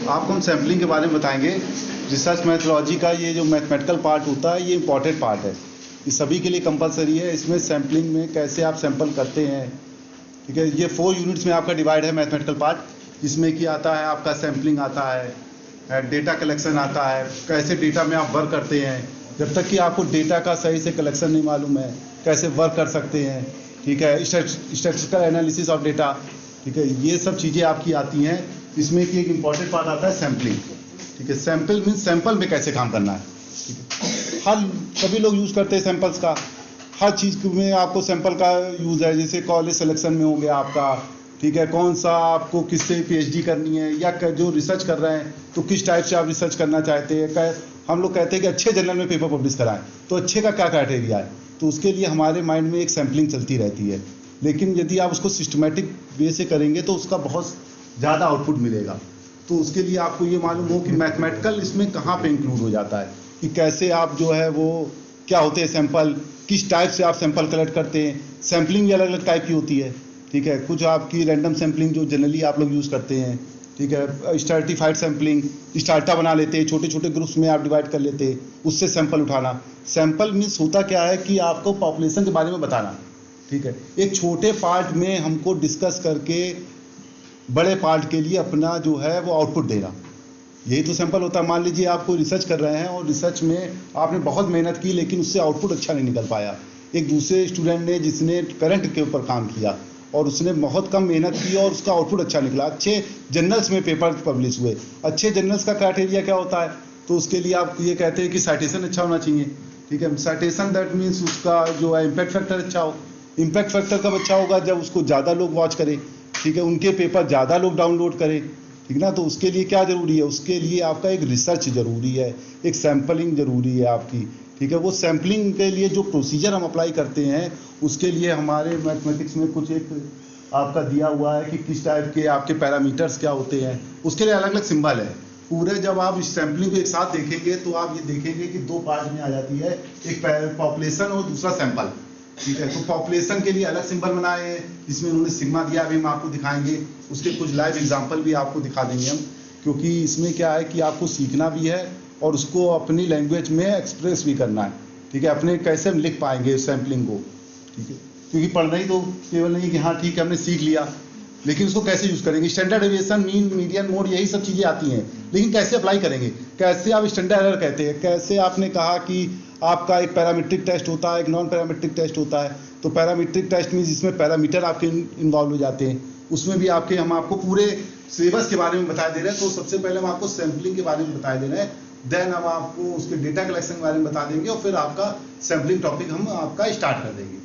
आपको हम सैम्पलिंग के बारे में बताएंगे। रिसर्च मैथोलॉजी का ये जो मैथमेटिकल पार्ट होता है ये इंपॉर्टेंट पार्ट है, ये सभी के लिए कंपलसरी है। इसमें सैम्पलिंग में कैसे आप सैंपल करते हैं, ठीक है। ये 4 यूनिट्स में आपका डिवाइड है मैथमेटिकल पार्ट, जिसमें कि आता है आपका सैम्पलिंग आता है, डेटा कलेक्शन आता है, कैसे डेटा में आप वर्क करते हैं। जब तक कि आपको डेटा का सही से कलेक्शन नहीं मालूम है, कैसे वर्क कर सकते हैं, ठीक है। स्टैटिस्टिकल एनालिसिस ऑफ डेटा, ठीक है, ये सब चीज़ें आपकी आती हैं। इसमें कि एक इम्पॉर्टेंट पार्ट आता है सैम्पलिंग, ठीक है। सैम्पल मीन्स सैंपल में कैसे काम करना है, ठीक है। हर सभी लोग यूज़ करते हैं सैंपल्स का, हर चीज़ में आपको सैंपल का यूज़ है। जैसे कॉलेज सिलेक्शन में हो गया आपका, ठीक है, कौन सा आपको किससे पीएचडी करनी है या जो रिसर्च कर रहे हैं तो किस टाइप से आप रिसर्च करना चाहते हैं। हम लोग कहते हैं कि अच्छे जर्नल में पेपर पब्लिश कराएं, तो अच्छे का क्या क्राइटेरिया है, तो उसके लिए हमारे माइंड में एक सैम्पलिंग चलती रहती है। लेकिन यदि आप उसको सिस्टमेटिक वे से करेंगे तो उसका बहुत ज़्यादा आउटपुट मिलेगा। तो उसके लिए आपको ये मालूम हो कि मैथमेटिकल इसमें कहाँ पे इंक्लूड हो जाता है, कि कैसे आप जो है वो क्या होते हैं सैंपल, किस टाइप से आप सैंपल कलेक्ट करते हैं। सैम्पलिंग भी अलग अलग टाइप की होती है, ठीक है। कुछ आपकी रैंडम सैम्पलिंग जो जनरली आप लोग यूज़ करते हैं, ठीक है। स्ट्रैटिफाइड सैम्पलिंग, स्टार्टा बना लेते हैं, छोटे छोटे ग्रुप्स में आप डिवाइड कर लेते हैं, उससे सैंपल उठाना। सैंपल मीन्स होता क्या है कि आपको पॉपुलेशन के बारे में बताना, ठीक है। एक छोटे पार्ट में हमको डिस्कस करके बड़े पार्ट के लिए अपना जो है वो आउटपुट देना, यही तो सैंपल होता है। मान लीजिए आप कोई रिसर्च कर रहे हैं और रिसर्च में आपने बहुत मेहनत की लेकिन उससे आउटपुट अच्छा नहीं निकल पाया। एक दूसरे स्टूडेंट ने जिसने करंट के ऊपर काम किया और उसने बहुत कम मेहनत की और उसका आउटपुट अच्छा निकला, अच्छे जर्नल्स में पेपर पब्लिश हुए। अच्छे जर्नल्स का क्राइटेरिया क्या होता है, तो उसके लिए आप ये कहते हैं कि साइटेशन अच्छा होना चाहिए, ठीक है। साइटेशन दैट मीन्स उसका जो है इम्पैक्ट फैक्टर अच्छा हो। इम्पैक्ट फैक्टर कब अच्छा होगा, जब उसको ज़्यादा लोग वॉच करें, ठीक है, उनके पेपर ज़्यादा लोग डाउनलोड करें, ठीक ना। तो उसके लिए क्या ज़रूरी है, उसके लिए आपका एक रिसर्च ज़रूरी है, एक सैम्पलिंग ज़रूरी है आपकी, ठीक है। वो सैम्पलिंग के लिए जो प्रोसीजर हम अप्लाई करते हैं उसके लिए हमारे मैथमेटिक्स में कुछ एक आपका दिया हुआ है कि किस टाइप के आपके पैरामीटर्स क्या होते हैं, उसके लिए अलग अलग सिंबल है पूरे। जब आप इस सैम्पलिंग को एक साथ देखेंगे तो आप ये देखेंगे कि 2 पार्ट में आ जाती है, एक पॉपुलेशन और दूसरा सैंपल, ठीक है। तो पॉपुलेशन के लिए अलग सिंबल बनाए हैं, इसमें उन्होंने सिग्मा दिया, अभी हम आपको दिखाएंगे। उसके कुछ लाइव एग्जांपल भी आपको दिखा देंगे हम, क्योंकि इसमें क्या है कि आपको सीखना भी है और उसको अपनी लैंग्वेज में एक्सप्रेस भी करना है, ठीक है। अपने कैसे हम लिख पाएंगे सैम्पलिंग को, ठीक है। क्योंकि पढ़ना ही तो केवल नहीं कि हाँ ठीक है हमने सीख लिया, लेकिन उसको कैसे यूज़ करेंगे। Standard deviation, mean, median, mode, यही सब चीज़ें आती हैं, लेकिन कैसे अप्लाई करेंगे, कैसे आप स्टैंडर्ड एरर कहते हैं, कैसे आपने कहा कि आपका एक पैरामीट्रिक टेस्ट होता है, एक नॉन पैरामीट्रिक टेस्ट होता है। तो पैरामीट्रिक टेस्ट में जिसमें पैरामीटर आपके इन्वॉल्व हो जाते हैं, उसमें भी आपके हम आपको पूरे सिलेबस के बारे में बता दे रहे हैं। तो सबसे पहले हम आपको सैम्पलिंग के बारे में बता दे रहे हैं, देन हम आपको उसके डेटा कलेक्शन के बारे में बता देंगे और फिर आपका सैम्पलिंग टॉपिक हम आपका स्टार्ट कर देंगे,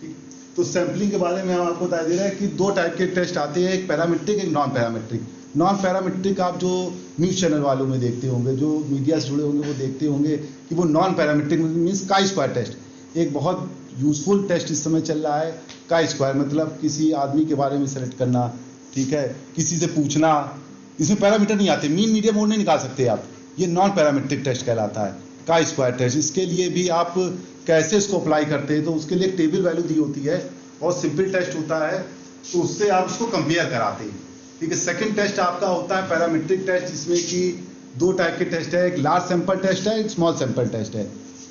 ठीक। तो सैम्पलिंग के बारे में हम आपको बता दे रहे हैं कि 2 टाइप के टेस्ट आते हैं, एक पैरामीट्रिक, एक नॉन पैरामीट्रिक। नॉन पैरामीट्रिक आप जो न्यूज़ चैनल वालों में देखते होंगे, जो मीडिया से जुड़े होंगे, वो देखते होंगे कि वो non parametric means chi square test. एक बहुत यूजफुल टेस्ट इस समय चल रहा है काई स्क्वायर, मतलब किसी आदमी के बारे में सेलेक्ट करना, ठीक है, किसी से पूछना। इसमें पैरामीटर नहीं आते, मीन, मीडियन, मोड नहीं निकाल सकते आप। ये नॉन पैरामीट्रिक टेस्ट कहलाता है, काई स्क्वायर टेस्ट। इसके लिए भी आप कैसे इसको अप्लाई करते हैं, तो उसके लिए एक टेबल वैल्यू दी होती है और सिंपल टेस्ट होता है, तो उससे आप उसको कंपेयर कराते हैं, ठीक है। सेकंड टेस्ट आपका होता है पैरामीट्रिक टेस्ट, जिसमें कि 2 टाइप के टेस्ट है, एक लार्ज सैंपल टेस्ट है, एक स्मॉल सैंपल टेस्ट है।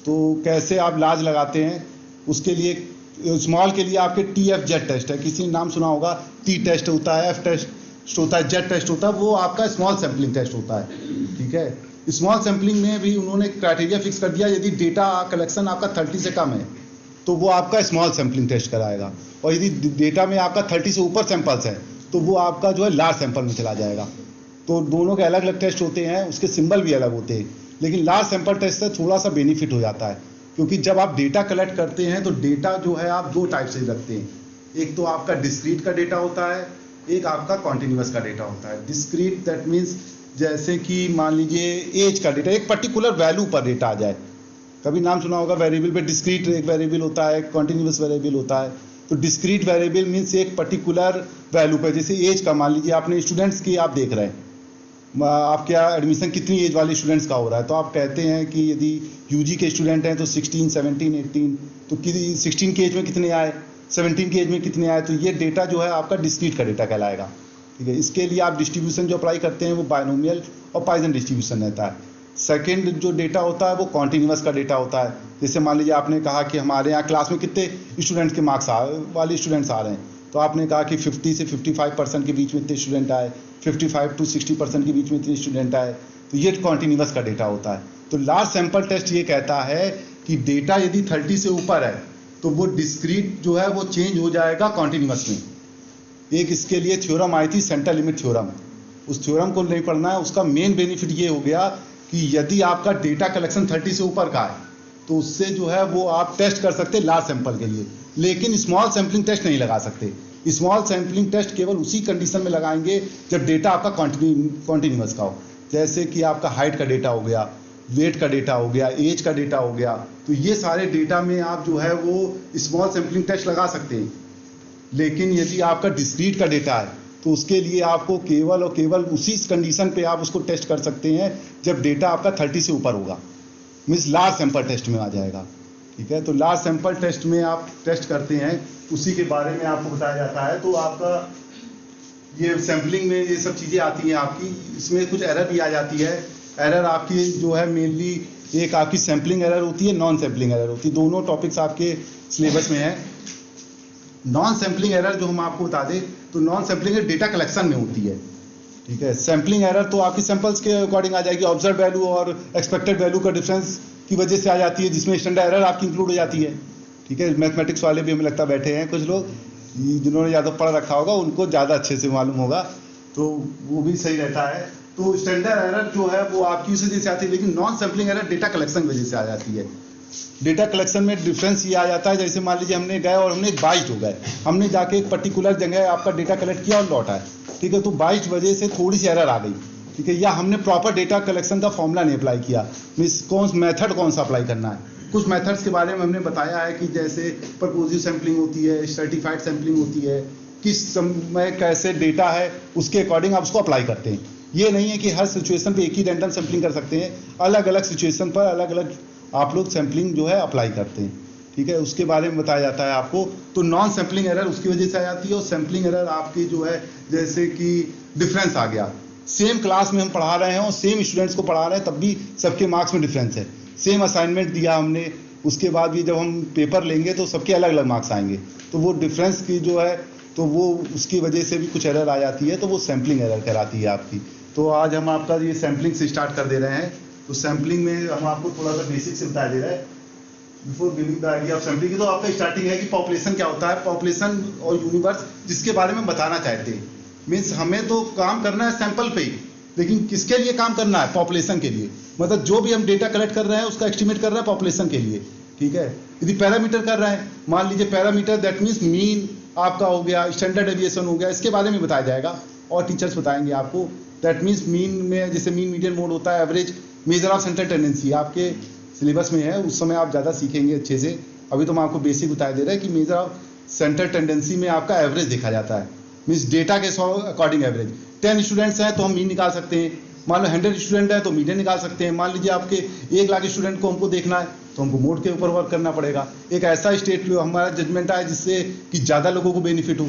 तो कैसे आप लार्ज लगाते हैं, उसके लिए स्मॉल के लिए आपके TFZ टेस्ट है, किसी ने नाम सुना होगा, T टेस्ट होता है, F टेस्ट होता है, Z टेस्ट होता है, वो आपका स्मॉल सैम्पलिंग टेस्ट होता है, ठीक है। स्मॉल सैम्पलिंग में भी उन्होंने क्राइटेरिया फिक्स कर दिया, यदि डेटा कलेक्शन आपका 30 से कम है तो वो आपका स्मॉल सैम्पलिंग टेस्ट कराएगा, और यदि डेटा में आपका 30 से ऊपर सैंपल्स हैं तो वो आपका जो है लार्ज सैंपल में चला जाएगा। तो दोनों के अलग अलग टेस्ट होते हैं, उसके सिंबल भी अलग होते हैं, लेकिन लार्ज सैंपल टेस्ट से थोड़ा सा बेनिफिट हो जाता है, क्योंकि जब आप डेटा कलेक्ट करते हैं तो डेटा जो है आप 2 टाइप से रखते हैं। एक तो आपका डिस्क्रीट का डेटा होता है, एक आपका कॉन्टिन्यूस का डेटा होता है। डिस्क्रीट दैट मीन्स जैसे कि मान लीजिए एज का डेटा, एक पर्टिकुलर वैल्यू पर डेटा आ जाए। कभी नाम सुना होगा वेरिएबल पे, डिस्क्रीट एक वेरिएबल होता है, कॉन्टिन्यूस वेरिएबल होता है। तो डिस्क्रीट वेरिएबल मीन्स एक पर्टिकुलर वैल्यू पर, जैसे एज का, मान लीजिए आपने स्टूडेंट्स की आप देख रहे हैं, आप क्या एडमिशन कितनी एज वाले स्टूडेंट्स का हो रहा है, तो आप कहते हैं कि यदि यूजी के स्टूडेंट हैं तो 16, 17, 18, तो 16 की एज में कितने आए, 17 की एज में कितने आए। तो ये डेटा जो है आपका डिस्क्रीट का डेटा कहलाएगा, ठीक है। इसके लिए आप डिस्ट्रीब्यूशन जो अप्लाई करते हैं वो बायनोमियल और पॉइसन डिस्ट्रीब्यूशन रहता है। सेकंड जो डेटा होता है वो कॉन्टिन्यूस का डेटा होता है। जैसे मान लीजिए आपने कहा कि हमारे यहाँ क्लास में कितने स्टूडेंट्स के मार्क्स वाले स्टूडेंट्स आ रहे हैं, तो आपने कहा कि 50 से 55% के बीच में इतने स्टूडेंट आए, 55 to 60% के बीच में इतने स्टूडेंट आए, तो ये कॉन्टिन्यूस का डेटा होता है। तो लार्ज सैंपल टेस्ट ये कहता है कि डेटा यदि 30 से ऊपर है तो वो डिस्क्रीट जो है वो चेंज हो जाएगा कॉन्टिन्यूस में। एक इसके लिए थ्योरम आई थी, सेंटर लिमिट थ्योरम। उस थ्योरम को नहीं पढ़ना है। उसका मेन बेनिफिट ये हो गया कि यदि आपका डेटा कलेक्शन 30 से ऊपर का है तो उससे जो है वो आप टेस्ट कर सकते हैं लार्ज सैंपल के लिए, लेकिन स्मॉल सैम्पलिंग टेस्ट नहीं लगा सकते। स्मॉल सैम्पलिंग टेस्ट केवल उसी कंडीशन में लगाएंगे जब डेटा आपका कॉन्टिन्यूस का हो। जैसे कि आपका हाइट का डेटा हो गया, वेट का डेटा हो गया, एज का डेटा हो गया, तो ये सारे डेटा में आप जो है वो स्मॉल सैम्पलिंग टेस्ट लगा सकते हैं। लेकिन यदि आपका डिस्क्रीट का डेटा है तो उसके लिए आपको केवल और केवल उसी कंडीशन पे आप उसको टेस्ट कर सकते हैं जब डेटा आपका 30 से ऊपर होगा, मीन्स लार्ज सैंपल टेस्ट में आ जाएगा। ठीक है, तो लार्ज सैंपल टेस्ट में आप टेस्ट करते हैं, उसी के बारे में आपको बताया जाता है। तो आपका ये सैम्पलिंग में ये सब चीज़ें आती हैं आपकी, इसमें कुछ एरर भी आ जाती है। एरर आपकी जो है मेनली एक आपकी सैम्पलिंग एरर होती है, नॉन सैम्पलिंग एरर होती है। दोनों टॉपिक्स आपके सिलेबस में है। नॉन सैम्पलिंग एरर जो हम आपको बता दें तो नॉन सैम्पलिंग डेटा कलेक्शन में होती है। ठीक है, सैम्पलिंग एरर तो आपकी सैंपल्स के अकॉर्डिंग आ जाएगी, ऑब्जर्व वैल्यू और एक्सपेक्टेड वैल्यू का डिफरेंस की वजह से आ जाती है, जिसमें स्टैंडर्ड एरर आपकी इंक्लूड हो जाती है। ठीक है, मैथमेटिक्स वाले भी हमें लगता बैठे हैं कुछ लोग, जिन्होंने ज़्यादा पढ़ रखा होगा उनको ज़्यादा अच्छे से मालूम होगा, तो वो भी सही रहता है। तो स्टैंडर्ड एरर जो है वो आपकी उस वजह से आती है, लेकिन non sampling error data collection की वजह से आ जाती है। डेटा कलेक्शन में डिफरेंस ये आ जाता है, जैसे मान लीजिए हमने गए और हमने बाइट हो गए, हमने जाके एक पर्टिकुलर जगह आपका डेटा कलेक्ट किया और लौटा है। ठीक है, तो बाइट वजह से थोड़ी सी एरर आ गई। ठीक है, या हमने प्रॉपर डेटा कलेक्शन का फॉर्मूला नहीं अप्लाई किया, मीन्स मेथड कौन सा अप्लाई करना है। कुछ मेथड्स के बारे में हमने बताया है कि जैसे परपोजिव सैम्पलिंग होती है, सर्टिफाइड सैम्पलिंग होती है, किस समय कैसे डेटा है उसके अकॉर्डिंग आप उसको अप्लाई करते हैं। ये नहीं है कि हर सिचुएशन पे एक ही रैंडम सैम्पलिंग कर सकते हैं, अलग अलग सिचुएशन पर अलग अलग आप लोग सैम्पलिंग जो है अप्लाई करते हैं। ठीक है, उसके बारे में बताया जाता है आपको। तो नॉन सैम्पलिंग एरर उसकी वजह से आ जाती है, और सैम्पलिंग एरर आपकी जो है जैसे कि डिफरेंस आ गया, सेम क्लास में हम पढ़ा रहे हैं और सेम स्टूडेंट्स को पढ़ा रहे हैं, तब भी सबके मार्क्स में डिफरेंस है। सेम असाइनमेंट दिया हमने, उसके बाद भी जब हम पेपर लेंगे तो सबके अलग अलग मार्क्स आएंगे, तो वो डिफरेंस की जो है तो वो उसकी वजह से भी कुछ एरर आ जाती है, तो वो सैम्पलिंग एरर कहलाती है आपकी। तो आज हम आपका ये सैम्पलिंग से स्टार्ट कर दे रहे हैं। तो सैम्पलिंग में हम आपको थोड़ा सा बेसिक से बता दे रहे हैं before giving the idea of sampling की। तो आपका स्टार्टिंग है कि पॉपुलेशन क्या होता है, पॉपुलेशन और यूनिवर्स जिसके बारे में बताना चाहते हैं। मीन्स हमें तो काम करना है सैंपल पे ही, लेकिन किसके लिए काम करना है, पॉपुलेशन के लिए। मतलब जो भी हम डेटा कलेक्ट कर रहे हैं उसका एस्टिमेट कर रहे हैं पॉपुलेशन के लिए। ठीक है, यदि पैरामीटर कर रहे हैं, मान लीजिए पैरामीटर दैट मीन्स मीन आपका हो गया, स्टैंडर्ड डेविएशन हो गया, इसके बारे में बताया जाएगा और टीचर्स बताएंगे आपको। दैट मीन्स मीन में जैसे मीन मीडियन मोड होता है, average, measure of central tendency आपके सिलेबस में है, उस समय आप ज़्यादा सीखेंगे अच्छे से। अभी तो मैं आपको बेसिक बताया दे रहा है कि मेजर ऑफ सेंट्रल टेंडेंसी में आपका एवरेज देखा जाता है, मीन्स डेटा के अकॉर्डिंग एवरेज। 10 स्टूडेंट्स हैं तो हम मीन निकाल सकते हैं, मान लो 100 स्टूडेंट है तो मीडियन निकाल सकते हैं। मान लीजिए आपके 1 लाख स्टूडेंट को हमको देखना है तो हमको मोड के ऊपर वर्क करना पड़ेगा। एक ऐसा स्टेट हमारा जजमेंट आए जिससे कि ज़्यादा लोगों को बेनिफिट हो,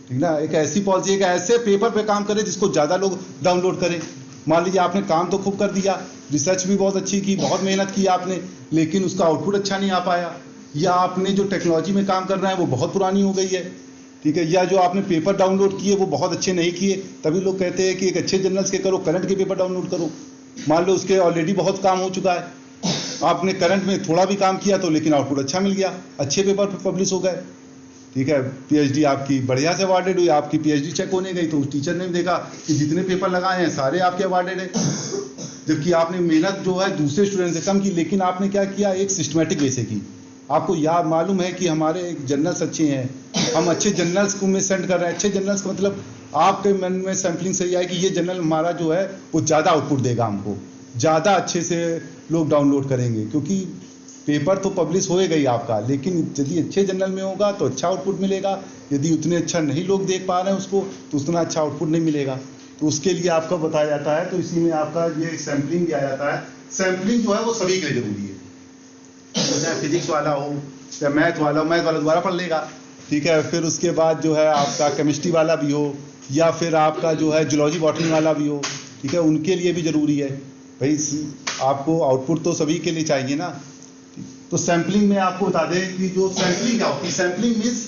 ठीक ना। एक ऐसी पॉलिसी, एक ऐसे पेपर पे काम करें जिसको ज़्यादा लोग डाउनलोड करें। मान लीजिए आपने काम तो खूब कर दिया, रिसर्च भी बहुत अच्छी की, बहुत मेहनत की आपने, लेकिन उसका आउटपुट अच्छा नहीं आ पाया, या आपने जो टेक्नोलॉजी में काम कर रहे हैं वो बहुत पुरानी हो गई है, ठीक है, या जो आपने पेपर डाउनलोड किए वो बहुत अच्छे नहीं किए। तभी लोग कहते हैं कि एक अच्छे जर्नल्स के करो, करंट के पेपर डाउनलोड करो। मान लो उसके ऑलरेडी बहुत काम हो चुका है, आपने करंट में थोड़ा भी काम किया तो लेकिन आउटपुट अच्छा मिल गया, अच्छे पेपर पब्लिश हो गए। ठीक है, पीएचडी आपकी बढ़िया से अवार्डेड हुई, आपकी पीएचडी चेक होने गई तो उस टीचर ने देखा कि जितने पेपर लगाए हैं सारे आपके अवार्डेड है, जबकि आपने मेहनत जो है दूसरे स्टूडेंट से कम की, लेकिन आपने क्या किया, एक सिस्टमेटिक वे से की। आपको याद मालूम है कि हमारे जर्नल्स अच्छे हैं, हम अच्छे जर्नल्स को में सेंड कर रहे हैं। अच्छे जर्नल्स का मतलब आपके मन में सैम्पलिंग सही आए कि ये जर्नल हमारा जो है वो ज़्यादा आउटपुट देगा, हमको ज़्यादा अच्छे से लोग डाउनलोड करेंगे, क्योंकि पेपर तो पब्लिश होएगा ही आपका, लेकिन यदि अच्छे जर्नल में होगा तो अच्छा आउटपुट मिलेगा। यदि उतने अच्छा नहीं लोग देख पा रहे हैं उसको तो उतना अच्छा आउटपुट नहीं मिलेगा। तो उसके लिए आपका बताया जाता है, तो इसी में आपका ये सैम्पलिंग दिया जाता है। सैम्पलिंग जो है वो सभी के लिए जरूरी है, चाहे फिजिक्स वाला हो या मैथ वाला दोबारा पढ़ लेगा, ठीक है। फिर उसके बाद जो है आपका केमिस्ट्री वाला भी हो, या फिर आपका जो है जूलॉजी बॉटनी वाला भी हो, ठीक है, उनके लिए भी ज़रूरी है भाई। आपको आउटपुट तो सभी के लिए चाहिए ना। तो सैम्पलिंग में आपको बता दें कि जो सैम्पलिंग क्या होती है, sampling means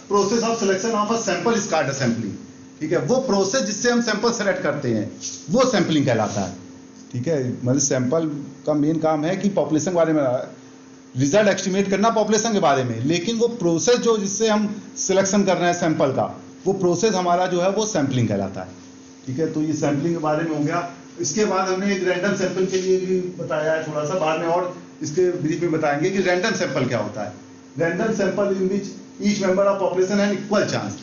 process of selection of a sample is called sampling, ठीक है। वो प्रोसेस जिससे हम सैंपल सेलेक्ट करते हैं वो सैम्पलिंग कहलाता है, ठीक है। मतलब सैंपल का मेन काम है कि पॉपुलेशन के बारे में रिजल्ट एस्टिमेट करना पॉपुलेशन के बारे में, लेकिन वो प्रोसेस जो जिससे हम सिलेक्शन कर रहे हैं सैंपल का, वो प्रोसेस हमारा जो है वो सैम्पलिंग कहलाता है, ठीक है। तो ये सैम्पलिंग के बारे में हो गया। इसके बाद हमने एक रैंडम सैंपल के लिए भी बताया है थोड़ा सा, बाद में और इसके ब्रीफ में बताएंगे कि रैंडम सैंपल क्या होता है। Random sample in which each member of population have equal chance,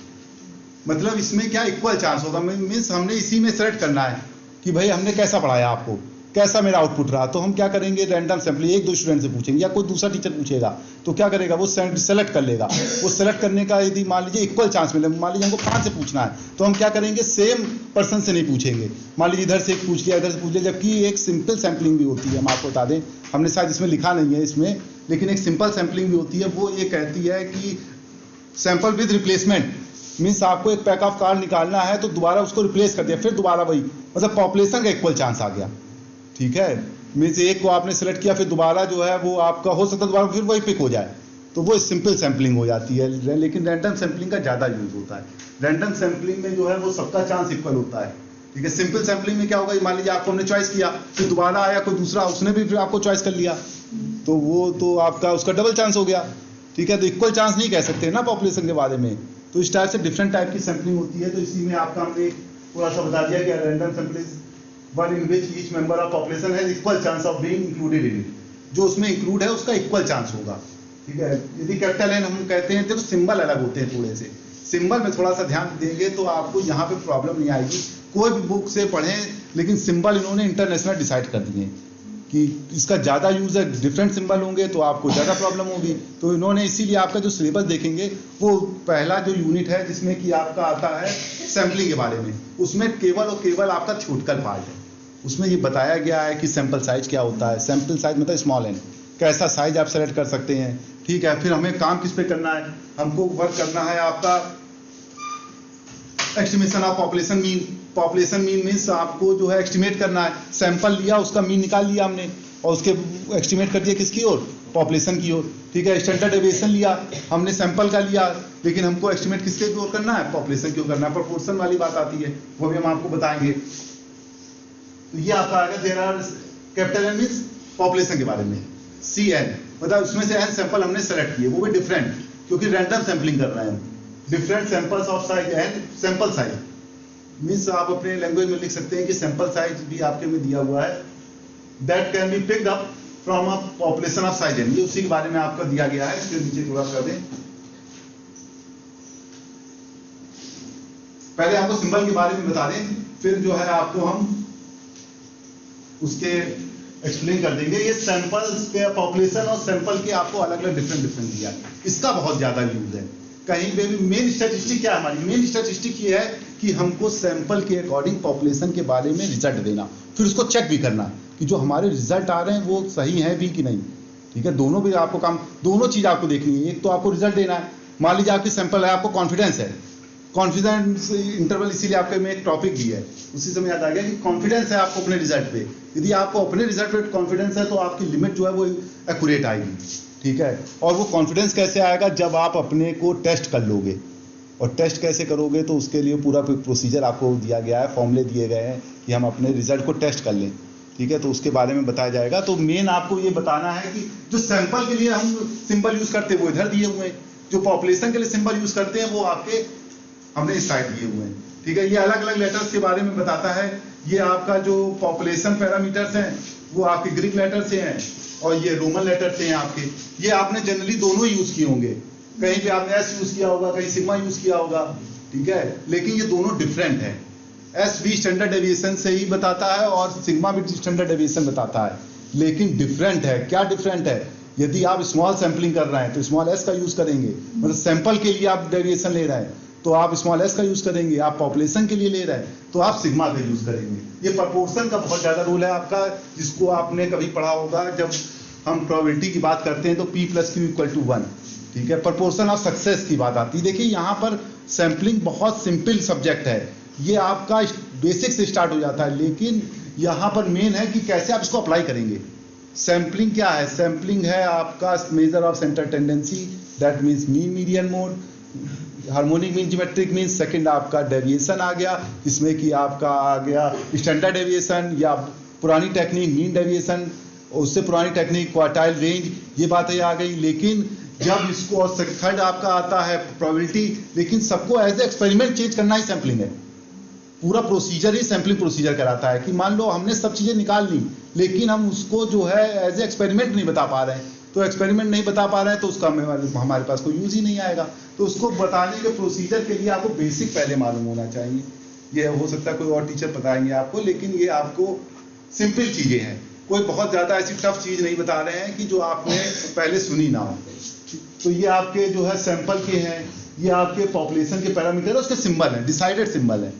मतलब इसमें क्या इक्वल चांस होगा, मीन्स हमने इसी में सेलेक्ट करना है कि भाई हमने कैसा पढ़ाया आपको, कैसा मेरा आउटपुट रहा। तो हम क्या करेंगे, रैंडम सैंपल एक दो स्टूडेंट से पूछेंगे या कोई दूसरा टीचर पूछेगा, तो क्या करेगा वो सेलेक्ट कर लेगा। वो सेलेक्ट करने का यदि मान लीजिए इक्वल चांस मिले, मान लीजिए हमको 5 से पूछना है, तो हम क्या करेंगे, सेम पर्सन से नहीं पूछेंगे। मान लीजिए इधर से एक पूछ लिया, इधर से पूछ लिया, जबकि एक सिंपल सैंपलिंग भी होती है। हम आपको बता दें, हमने शायद इसमें लिखा नहीं है इसमें, लेकिन एक सिंपल सैंपलिंग भी होती है। वो ये कहती है कि सैंपल विद रिप्लेसमेंट, मीन्स आपको एक पैक ऑफ कार्ड निकालना है तो दोबारा उसको रिप्लेस कर दिया, फिर दोबारा वही, मतलब पॉपुलेशन का इक्वल चांस आ गया, ठीक है। मीन्स एक को आपने सेलेक्ट किया, फिर दोबारा जो है वो आपका हो सकता है दोबारा फिर वही पिक हो जाए, तो वो सिंपल सैंपलिंग हो जाती है। लेकिन रैंडम सैंपलिंग का ज़्यादा यूज होता है। रैंडम सैंपलिंग में जो है वो सबका चांस इक्वल होता है, ठीक है। सिंपल सैंपलिंग में क्या होगा, मान लीजिए आपको हमने चॉइस किया, फिर दोबारा आया कोई दूसरा, उसने भी फिर आपको चॉइस कर लिया, तो वो तो आपका उसका डबल चांस हो गया, ठीक है। तो इक्वल चांस नहीं कह सकते ना पॉपुलेशन के बारे में। तो इस टाइप से डिफरेंट टाइप की सैंपलिंग होती है। तो इसी में आपका हमने थोड़ा सा बता दिया कि random sampling one in which each member of population has equal chance of being included in it, जो उसमें इंक्लूड है उसका इक्वल चांस होगा, ठीक है। यदि कैपिटल एन हम कहते हैं तो सिंबल अलग होते हैं थोड़े से, सिंबल में थोड़ा सा ध्यान देंगे तो आपको यहाँ पे प्रॉब्लम नहीं आएगी। कोई भी बुक से पढ़ें, लेकिन सिंबल इन्होंने इंटरनेशनल डिसाइड कर दिए कि इसका ज़्यादा यूज़ है, डिफरेंट सिंबल होंगे तो आपको ज़्यादा प्रॉब्लम होगी। तो इन्होंने इसीलिए आपका जो सिलेबस देखेंगे वो पहला जो यूनिट है जिसमें कि आपका आता है सैम्पलिंग के बारे में, उसमें केवल और केवल आपका छोटकल पार्ट है। उसमें ये बताया गया है कि सैंपल साइज क्या होता है। सैंपल साइज मतलब स्मॉल एन, कैसा साइज आप सेलेक्ट कर सकते हैं, ठीक है। फिर हमें काम किस पे करना है, हमको वर्क करना है आपका estimation of population mean. Population mean means आपको जो है एस्टिमेट करना है। सैंपल लिया, उसका मीन निकाल लिया हमने और उसके एस्टिमेट कर दिया किसकी ओर, पॉपुलेशन की ओर, ठीक है। स्टैंडर्ड डेविएशन लिया हमने सैंपल का लिया, लेकिन हमको एस्टिमेट किसके ओर करना है, पॉपुलेशन की ओर करना है। प्रोपोर्शन वाली बात आती है, वो भी हम आपको बताएंगे। तो ये आपका आएगा, there are capital N means population के बारे में, सी एन मतलब उसमें से एन सैंपल हमने सेलेक्ट किए, वो भी डिफरेंट, क्योंकि रैंडम सैंपलिंग कर रहे हैं हम। Different samples of size and sample size means आप अपने लैंग्वेज में लिख सकते हैं कि सैंपल साइज भी आपके में दिया हुआ है, that can be picked up from a population of size N, ये उसी के बारे में आपका दिया गया है। इसके नीचे थोड़ा कर दें, पहले आपको सिंबल के बारे में बता दें, फिर जो है आपको हम उसके एक्सप्लेन कर देंगे। ये सैंपल्स के पॉपुलेशन और सैंपल के आपको अलग अलग डिफरेंट दिया, इसका बहुत ज्यादा यूज है कहीं पे भी। मेन स्टैटिस्टिक क्या है हमारी, मेन स्टैटिस्टिक ये है कि हमको सैंपल के अकॉर्डिंग पॉपुलेशन के बारे में रिजल्ट देना, फिर उसको चेक भी करना कि जो हमारे रिजल्ट आ रहे हैं वो सही है भी कि नहीं, ठीक है। दोनों भी आपको काम, दोनों चीज आपको देखनी है। एक तो आपको रिजल्ट देना है, मान लीजिए आपकी सैंपल है, आपको कॉन्फिडेंस है, कॉन्फिडेंस इंटरवल इसीलिए आपके में एक टॉपिक भी है, उसी समय याद आ गया कि कॉन्फिडेंस है आपको अपने रिजल्ट पे। यदि आपको अपने रिजल्ट पे कॉन्फिडेंस है तो आपकी लिमिट जो है वो एक्यूरेट आएगी, ठीक है। और वो कॉन्फिडेंस कैसे आएगा, जब आप अपने को टेस्ट कर लोगे। और टेस्ट कैसे करोगे, तो उसके लिए पूरा प्रोसीजर आपको दिया गया है, फॉर्मूले दिए गए हैं कि हम अपने रिजल्ट को टेस्ट कर लें, ठीक है। तो उसके बारे में बताया जाएगा। तो मेन आपको ये बताना है कि जो सैंपल के लिए हम सिंबल यूज करते हैं वो इधर दिए हुए हैं, जो पॉपुलेशन के लिए सिंबल यूज करते हैं वो आपके हमने इस साइड दिए हुए हैं, ठीक है। ये अलग अलग लेटर्स के बारे में बताता है। ये आपका जो पॉपुलेशन पैरामीटर्स हैं वो आपके ग्रीक लेटर से हैं और ये रोमन लेटर से हैं आपके। ये आपने जनरली दोनों यूज किए होंगे, कहीं पे आपने एस यूज किया होगा, कहीं सिग्मा यूज किया होगा, ठीक है। लेकिन ये दोनों डिफरेंट है। एस भी स्टैंडर्ड डेविएशन से ही बताता है और सिग्मा भी स्टैंडर्ड डेविएशन बताता है, लेकिन डिफरेंट है। क्या डिफरेंट है, यदि आप स्मॉल सैंपलिंग कर रहे हैं तो स्मॉल एस का यूज करेंगे, मतलब सैंपल के लिए आप डेविएशन ले रहे हैं तो आप स्मॉल एस का यूज करेंगे। आप पॉपुलेशन के लिए ले रहे हैं तो आप सिग्मा का यूज करेंगे। ये प्रपोर्शन का बहुत ज्यादा रोल है आपका, जिसको आपने कभी पढ़ा होगा जब हम प्रोबेबिलिटी की बात करते हैं तो P + Q = 1, ठीक है। प्रपोर्शन ऑफ सक्सेस की बात आती है। देखिए यहाँ पर सैंपलिंग बहुत सिंपल सब्जेक्ट है, ये आपका बेसिक से स्टार्ट हो जाता है, लेकिन यहाँ पर मेन है कि कैसे आप इसको अप्लाई करेंगे। सैम्पलिंग क्या है? सैम्पलिंग है आपका measure of centre tendency, that means mean median mode. Harmonic mean geometric mean second आपका डेविएशन आ गया, इसमें कि आपका आ गया स्टैंडर्ड डेविएशन या पुरानी टेक्निक मीन डेविएशन, उससे पुरानी टेक्निक क्वार्टाइल रेंज, ये बातें आ गई। लेकिन जब इसको और थर्ड आपका आता है प्रोबेबिलिटी, लेकिन सबको एज ए एक्सपेरिमेंट चेंज करना ही सैम्पलिंग है। पूरा प्रोसीजर ही सैम्पलिंग प्रोसीजर कराता है कि मान लो हमने सब चीज़ें निकाल ली, लेकिन हम उसको जो है एज ए एक्सपेरिमेंट नहीं बता पा रहे हैं, तो एक्सपेरिमेंट नहीं बता पा रहे हैं तो उसका हमारे पास कोई यूज ही नहीं आएगा। तो उसको बताने के प्रोसीजर के लिए आपको बेसिक पहले मालूम होना चाहिए। ये हो सकता है कोई और टीचर बताएंगे आपको, लेकिन ये आपको सिंपल चीज़ें हैं, कोई बहुत ज़्यादा ऐसी टफ चीज़ नहीं बता रहे हैं कि जो आपने पहले सुनी ना हो। तो ये आपके जो है सैंपल के हैं, ये आपके पॉपुलेशन के पैरामीटर है, उसके सिंबल हैं, डिसाइडेड सिंबल है,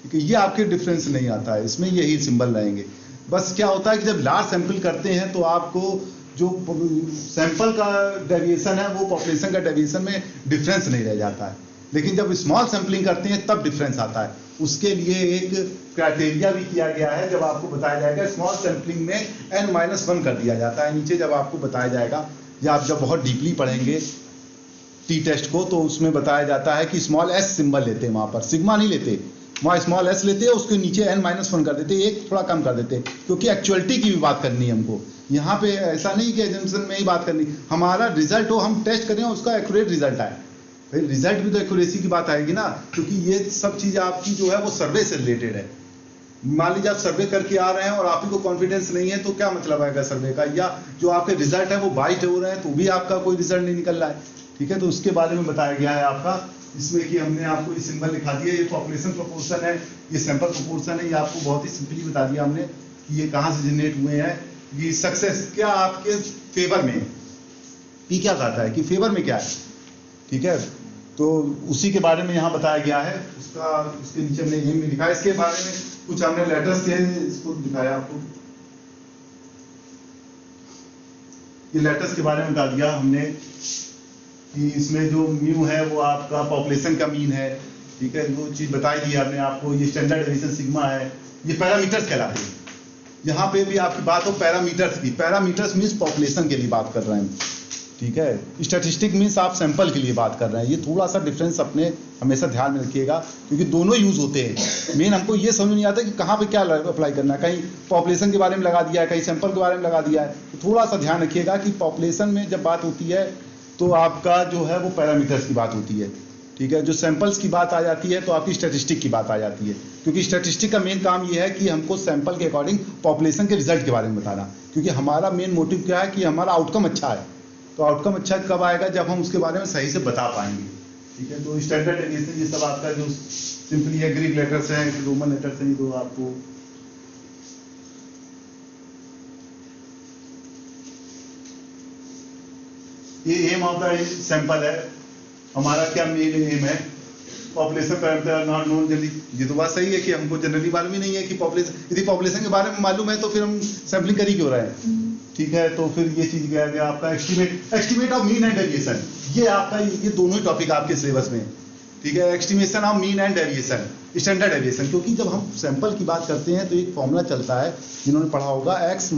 ठीक है। ये आपके डिफरेंस नहीं आता है, इसमें यही सिंबल रहेंगे। बस क्या होता है कि जब लार्ज सैंपल करते हैं तो आपको जो सैंपल का डेविएशन है वो पॉपुलेशन का डेविएशन में डिफरेंस नहीं रह जाता है, लेकिन जब स्मॉल सैंपलिंग करते हैं तब डिफरेंस आता है। उसके लिए एक क्राइटेरिया भी किया गया है, जब आपको बताया जाएगा स्मॉल सैंपलिंग में n-1 कर दिया जाता है नीचे, जब आपको बताया जाएगा, या आप जब बहुत डीपली पढ़ेंगे टी टेस्ट को तो उसमें बताया जाता है कि स्मॉल s सिंबल लेते हैं, वहाँ पर सिग्मा नहीं लेते, वहाँ स्मॉल s लेते हैं, उसके नीचे n-1 कर देते, एक थोड़ा कम कर देते, क्योंकि एक्चुअलिटी की भी बात करनी है हमको। यहाँ पे ऐसा नहीं कि एजम्पशन में ही बात करनी, हमारा रिजल्ट हो, हम टेस्ट करें उसका एक्यूरेट रिजल्ट आए। भाई रिजल्ट भी तो एक्यूरेसी की बात आएगी ना, क्योंकि ये सब चीज़ आपकी जो है वो सर्वे से रिलेटेड है। मान लीजिए आप सर्वे करके आ रहे हैं और आप ही को कॉन्फिडेंस नहीं है तो क्या मतलब आएगा सर्वे का, या जो आपके रिजल्ट है वो बाइट हो रहे हैं तो भी आपका कोई रिजल्ट नहीं निकल रहा है, ठीक है। तो उसके बारे में बताया गया है आपका, इसमें कि हमने आपको ये सिंबल दिखा दिया, ये पॉपुलेशन प्रोपोर्शन है, ये सैंपल प्रोपोर्शन है, ये आपको बहुत ही सिंपली बता दिया हमने कि ये कहाँ से जनरेट हुए हैं। ये सक्सेस क्या आपके फेवर में, पी क्या कहता है कि फेवर में क्या है, ठीक है। तो उसी के बारे में यहाँ बताया गया है, उसके नीचे हमने एम भी लिखा है, इसके बारे में कुछ हमने लेटर्स थे, इसको दिखाया आपको, ये लेटर्स के बारे में बता दिया हमने कि इसमें जो म्यू है वो आपका पॉपुलेशन का मीन है, ठीक है, वो चीज़ बताई दी हमने आपको। ये स्टैंडर्ड डेविएशन सिग्मा है, ये पैरामीटर्स कहलाते हैं। यहाँ पे भी आपकी बात हो पैरामीटर्स की, पैरामीटर्स मीन्स पॉपुलेशन के लिए बात कर रहे हैं, ठीक है। स्टैटिस्टिक मीन्स आप सैंपल के लिए बात कर रहे हैं। ये थोड़ा सा डिफरेंस अपने हमेशा ध्यान में रखिएगा, क्योंकि दोनों यूज होते हैं। मेन हमको ये समझ नहीं आता कि कहाँ पे क्या अप्लाई करना है, कहीं पॉपुलेशन के बारे में लगा दिया है, कहीं सैंपल के बारे में लगा दिया है। तो थोड़ा सा ध्यान रखिएगा कि पॉपुलेशन में जब बात होती है तो आपका जो है वो पैरामीटर्स की बात होती है, ठीक है। जो सैंपल्स की बात आ जाती है तो आपकी स्टैटिस्टिक की बात आ जाती है, क्योंकि स्टैटिस्टिक का मेन काम ये है कि हमको सैंपल के अकॉर्डिंग पॉपुलेशन के रिजल्ट के बारे में बताना, क्योंकि हमारा मेन मोटिव क्या है कि हमारा आउटकम अच्छा है। तो आउटकम अच्छा कब आएगा, जब हम उसके बारे में सही से बता पाएंगे, ठीक है। तो स्टैंडर्ड डेविएशन ये सब आपका जो सिंपली है, ग्रीक लेटर्स हैं, रोमन लेटर्स हैं, तो आपको ये एम ऑफ द सैंपल है, हमारा क्या मेन एम है, population parameter not known generally. ये तो बात सही है कि हमको जनरली मालूम ही नहीं है कि पॉपुलेशन, यदि पॉपुलेशन के बारे में मालूम है तो फिर हम सैम्पलिंग कर ही क्यों रहे हैं, ठीक है। तो फिर ये चीज गया गया आपका estimate of mean and deviation, ये आपका ये दोनों ही टॉपिक आपके सिलेबस में, ठीक है। Estimation of mean and deviation, standard deviation, क्योंकि जब हम सैंपल की बात करते हैं तो एक फॉर्मूला चलता है, जिन्होंने पढ़ा होगा, X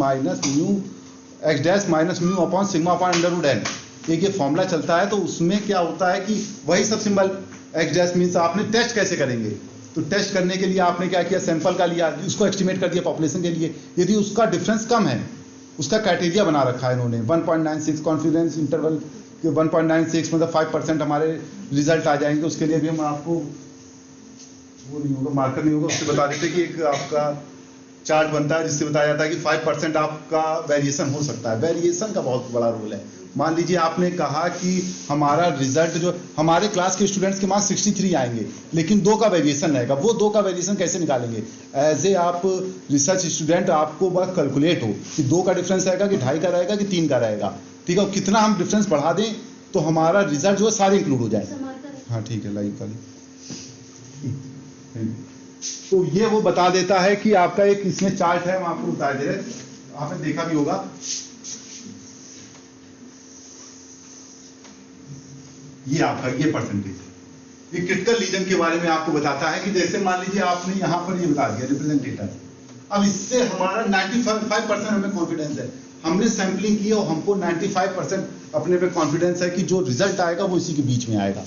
dash minus mu upon sigma upon under root N, एक ये फॉर्मूला चलता है। तो उसमें क्या होता है कि वही सब सिंबल, एक्स डैश मीन्स आपने टेस्ट कैसे करेंगे, तो टेस्ट करने के लिए आपने क्या किया, सैंपल का लिया, उसको एस्टिमेट कर दिया पॉपुलेशन के लिए। यदि उसका डिफरेंस कम है, उसका क्राइटेरिया बना रखा है इन्होंने, 1.96 कॉन्फिडेंस इंटरवल के 1.96 मतलब 5% हमारे रिजल्ट आ जाएंगे। उसके लिए भी हम आपको वो नहीं होगा, मार्कर नहीं होगा, उससे बता देते कि एक आपका चार्ट बनता है जिससे बताया जाता है कि 5% आपका वेरिएशन हो सकता है। वेरिएशन का बहुत बड़ा रोल है। मान लीजिए आपने कहा कि हमारा रिजल्ट जो हमारे क्लास के स्टूडेंट्स के मार्क्स 63 आएंगे, लेकिन 2 का वेरिएशन रहेगा, वो 2 का वेरिएशन कैसे निकालेंगे? एज ए आप रिसर्च स्टूडेंट आपको बस कैलकुलेट हो कि 2 का डिफरेंस रहेगा कि 2.5 का रहेगा कि 3 का रहेगा, ठीक है। और कितना हम डिफरेंस बढ़ा दें तो हमारा रिजल्ट जो है सारे इंक्लूड हो जाए। हाँ ठीक है, लाइव कर। तो ये वो बता देता है कि आपका एक इसमें चार्ट है, हम आपको बता दे रहे, आपने देखा भी होगा, ये आपका ये परसेंटेज है, ये क्रिटिकल लीजन के बारे में आपको बताता है कि जैसे मान लीजिए आपने यहाँ पर ये बता दिया रिप्रेजेंटेटर, अब इससे हमारा 95% हमें कॉन्फिडेंस है, हमने सैंपलिंग की और हमको 95% अपने पे कॉन्फिडेंस है कि जो रिजल्ट आएगा वो इसी के बीच में आएगा,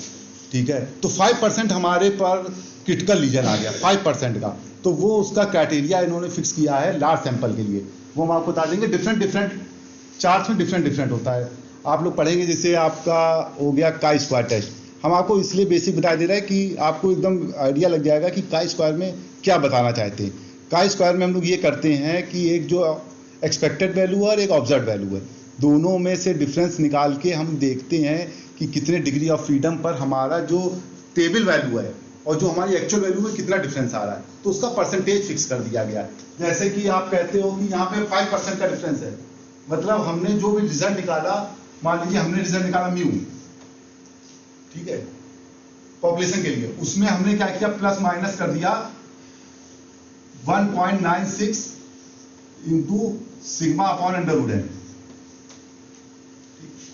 ठीक है। तो 5% हमारे पर क्रिटिकल लीजन आ गया 5% का, तो वो उसका क्राइटेरिया इन्होंने फिक्स किया है लार्ज सैंपल के लिए, वो हम आपको बता देंगे। डिफरेंट चार्ट्स में डिफरेंट होता है, आप लोग पढ़ेंगे। जैसे आपका हो गया काई स्क्वायर टेस्ट, हम आपको इसलिए बेसिक बता दे रहे हैं कि आपको एकदम आइडिया लग जाएगा कि काई स्क्वायर में क्या बताना चाहते हैं। काई स्क्वायर में हम लोग ये करते हैं कि एक जो एक्सपेक्टेड वैल्यू है और एक ऑब्जर्व वैल्यू है, दोनों में से डिफरेंस निकाल के हम देखते हैं कि कितने डिग्री ऑफ फ्रीडम पर हमारा जो टेबल वैल्यू है और जो हमारी एक्चुअल वैल्यू में कितना डिफरेंस आ रहा है, तो उसका परसेंटेज फिक्स कर दिया गया है। जैसे कि आप कहते हो कि यहाँ पे 5% का डिफरेंस है, मतलब हमने जो भी रिजल्ट निकाला, मान लीजिए हमने रिजल्ट निकाला म्यू, ठीक है, पॉपुलेशन के लिए, उसमें हमने क्या किया, प्लस माइनस कर दिया 1.96 into sigma upon under root N,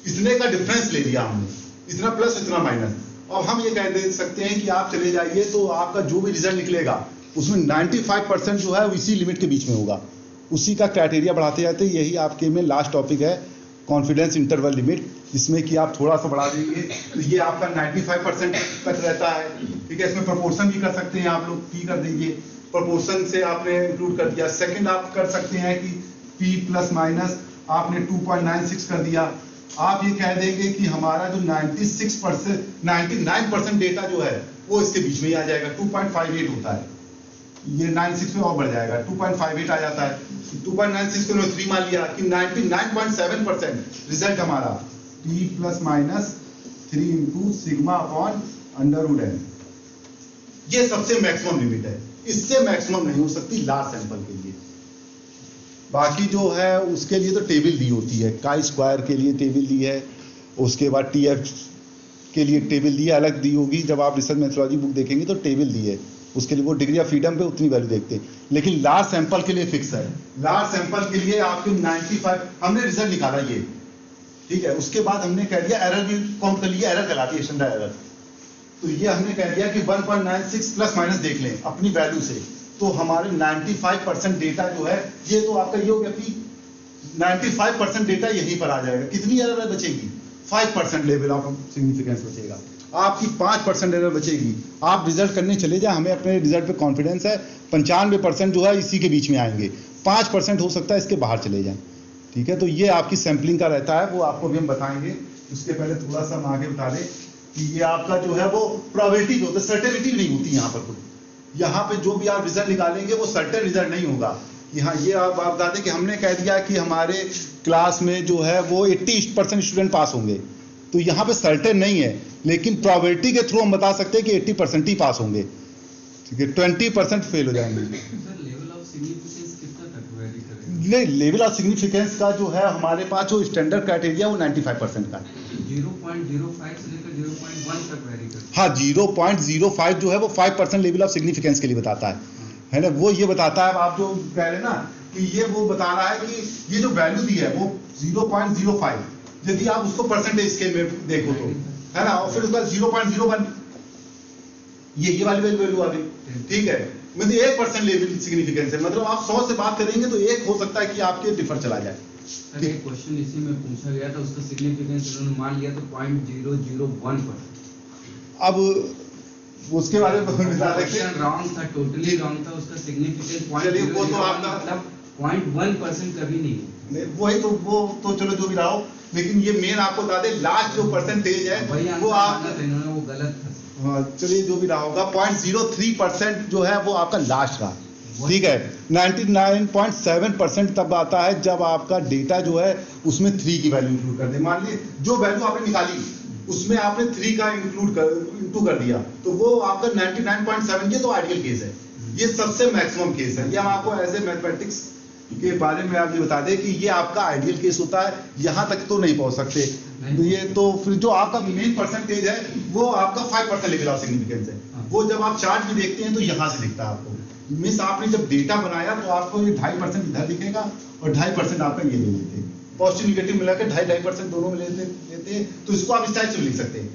इतने का डिफरेंस ले लिया हमने, इतना प्लस इतना माइनस। अब हम ये कह दे सकते हैं कि आप चले जाइए तो आपका जो भी रिजल्ट निकलेगा उसमें 95% जो है इसी लिमिट के बीच में होगा, उसी का क्राइटेरिया बढ़ाते जाते। यही आपके में लास्ट टॉपिक है कॉन्फिडेंस इंटरवल लिमिट, जिसमें कि आप थोड़ा सा बढ़ा देंगे तो ये आपका 95% तक रहता है, ठीक है। इसमें प्रोपोर्शन भी कर सकते हैं आप लोग, पी कर दीजिए, प्रोपोर्शन से आपने इंक्लूड कर दिया। सेकंड आप कर सकते हैं कि पी प्लस माइनस आपने 2.96 कर दिया। आप ये कह देंगे कि हमारा जो 99% डेटा जो है वो इसके बीच में ही आ जाएगा, 2.58 होता है, ये 96 में और बढ़ जाएगा, 2.58 आ जाता है। 2.96 को 3 मान लिया कि 99.7% रिजल्ट हमारा p plus minus 3 into sigma upon under root N, ये सबसे मैक्सिमम लिमिट है, इससे मैक्सिमम नहीं हो सकती लार्ज सैंपल के लिए। बाकी जो है उसके लिए तो टेबल दी होती है, काई स्क्वायर के लिए टेबल दी है, उसके बाद टीएफ के लिए टेबल दी है, अलग दी होगी। जब आप रिसर्च मेथोडोलॉजी बुक देखेंगे तो टेबल दी है, उसके लिए वो डिग्री ऑफ फ्रीडम पे उतनी वैल्यू देखते हैं। लेकिन लार्ज सैंपल के लिए फिक्स है, लार्ज सैंपल के लिए आपके 95 हमने रिजल्ट निकाला ये, ठीक है। उसके बाद हमने कह दिया एरर भी काउंट कर लिया, एरर कहलाती है स्टैंडर्ड एरर, तो ये हमने कह दिया कि 1.96 प्लस माइनस देख लें अपनी वैल्यू से, तो हमारे 95% डेटा जो है, ये तो आपका ये हो गया कि 95% डेटा यहीं पर आ जाएगा। कितनी एरर बचेगी, 5% लेवल ऑफ सिग्निफिकेंस बचेगा, आपकी 5% एरर बचेगी। आप रिजल्ट करने चले जाए, हमें अपने रिजल्ट पे कॉन्फिडेंस है, 95% जो है इसी के बीच में आएंगे, 5% हो सकता है इसके बाहर चले जाएं, ठीक है। तो ये आपकी सैंपलिंग का रहता है, वो आपको भी हम बताएंगे। उसके पहले थोड़ा सा हम आगे बता दें कि ये आपका जो है वो प्रोबेबिलिटी होता है, सर्टेनिटी नहीं होती यहाँ पर। यहाँ पे जो भी आप रिजल्ट निकालेंगे वो सर्टेन रिजल्ट नहीं होगा। यहाँ ये आप बता दें कि हमने कह दिया कि हमारे क्लास में जो है वो 80% स्टूडेंट पास होंगे, तो यहाँ पे सर्टेन नहीं है, लेकिन प्रोबेबिलिटी के थ्रू हम बता सकते हैं कि 80% ही पास होंगे, ठीक है, 20% फेल हो जाएंगे। नहीं, लेवल ऑफ सिग्निफिकेंस का जो है हमारे पास जो स्टैंडर्ड क्राइटेरिया वो 95% का है। 0.05 से लेकर 0.1 तक वेरी करता है। हाँ, 0.05 जो है वो 5% लेवल ऑफ सिग्निफिकेंस के लिए बताता है ना। वो ये बताता है, आप जो कह रहे हैं ना कि ये वो बता रहा है कि ये जो वैल्यू दी है वो 0.05, यदि आप उसको परसेंटेज स्केल में देखो तो, है ना, और फिर उसका 0.01 ये वाली वैल्यू आ गई, ठीक है। मतलब 1% लेवल सिग्निफिकेंस है, मतलब आप 100 से बात करेंगे तो एक हो सकता है कि आपके डिफर चला जाए। सर एक क्वेश्चन इसी में पूछा गया था, उसका सिग्निफिकेंस उन्होंने मान लिया तो 0.001%। अब उसके बारे में क्वेश्चन रॉन्ग था, टोटली रॉन्ग था, उसका सिग्निफिकेंस 0.001 मतलब 0.1% कभी नहीं। वही तो, वो तो चलो जो भी रहा हो, लेकिन ये मेन आपको बता दें लास्ट जो परसेंटेज है वो आप इन्होंने वो गलत था। चलिए जो भी रहा होगा, 0.03% जो है वो आपका लास्ट रहा, ठीक है। 99.7% तब आता है जब आपका डेटा जो है उसमें 3 की वैल्यू इंक्लूड कर दे। मान लीजिए जो वैल्यू आपने निकाली उसमें आपने 3 का इंटू कर दिया, तो वो आपका 99.7, ये तो आइडियल केस है, ये सबसे मैक्सिमम केस है। ये हम आपको एज ए मैथमेटिक्स के बारे में आप ये बता दें कि ये आपका आइडियल केस होता है, यहाँ तक तो नहीं पहुँच सकते। तो ये तो फिर जो आपका मेन परसेंटेज है वो आपका 5% लेवल ऑफ सिग्निफिकेंस है, वो जब आप चार्ट भी देखते हैं तो यहाँ से दिखता है आपको। मीन्स आपने जब डेटा बनाया तो आपको ये 2.5% इधर दिखेगा और 2.5% आपका ये ले लेते हैं, पॉजिटिव निगेटिव मिलाकर 2.5% दोनों में लेते हैं, तो इसको आप इस टाइप से लिख सकते हैं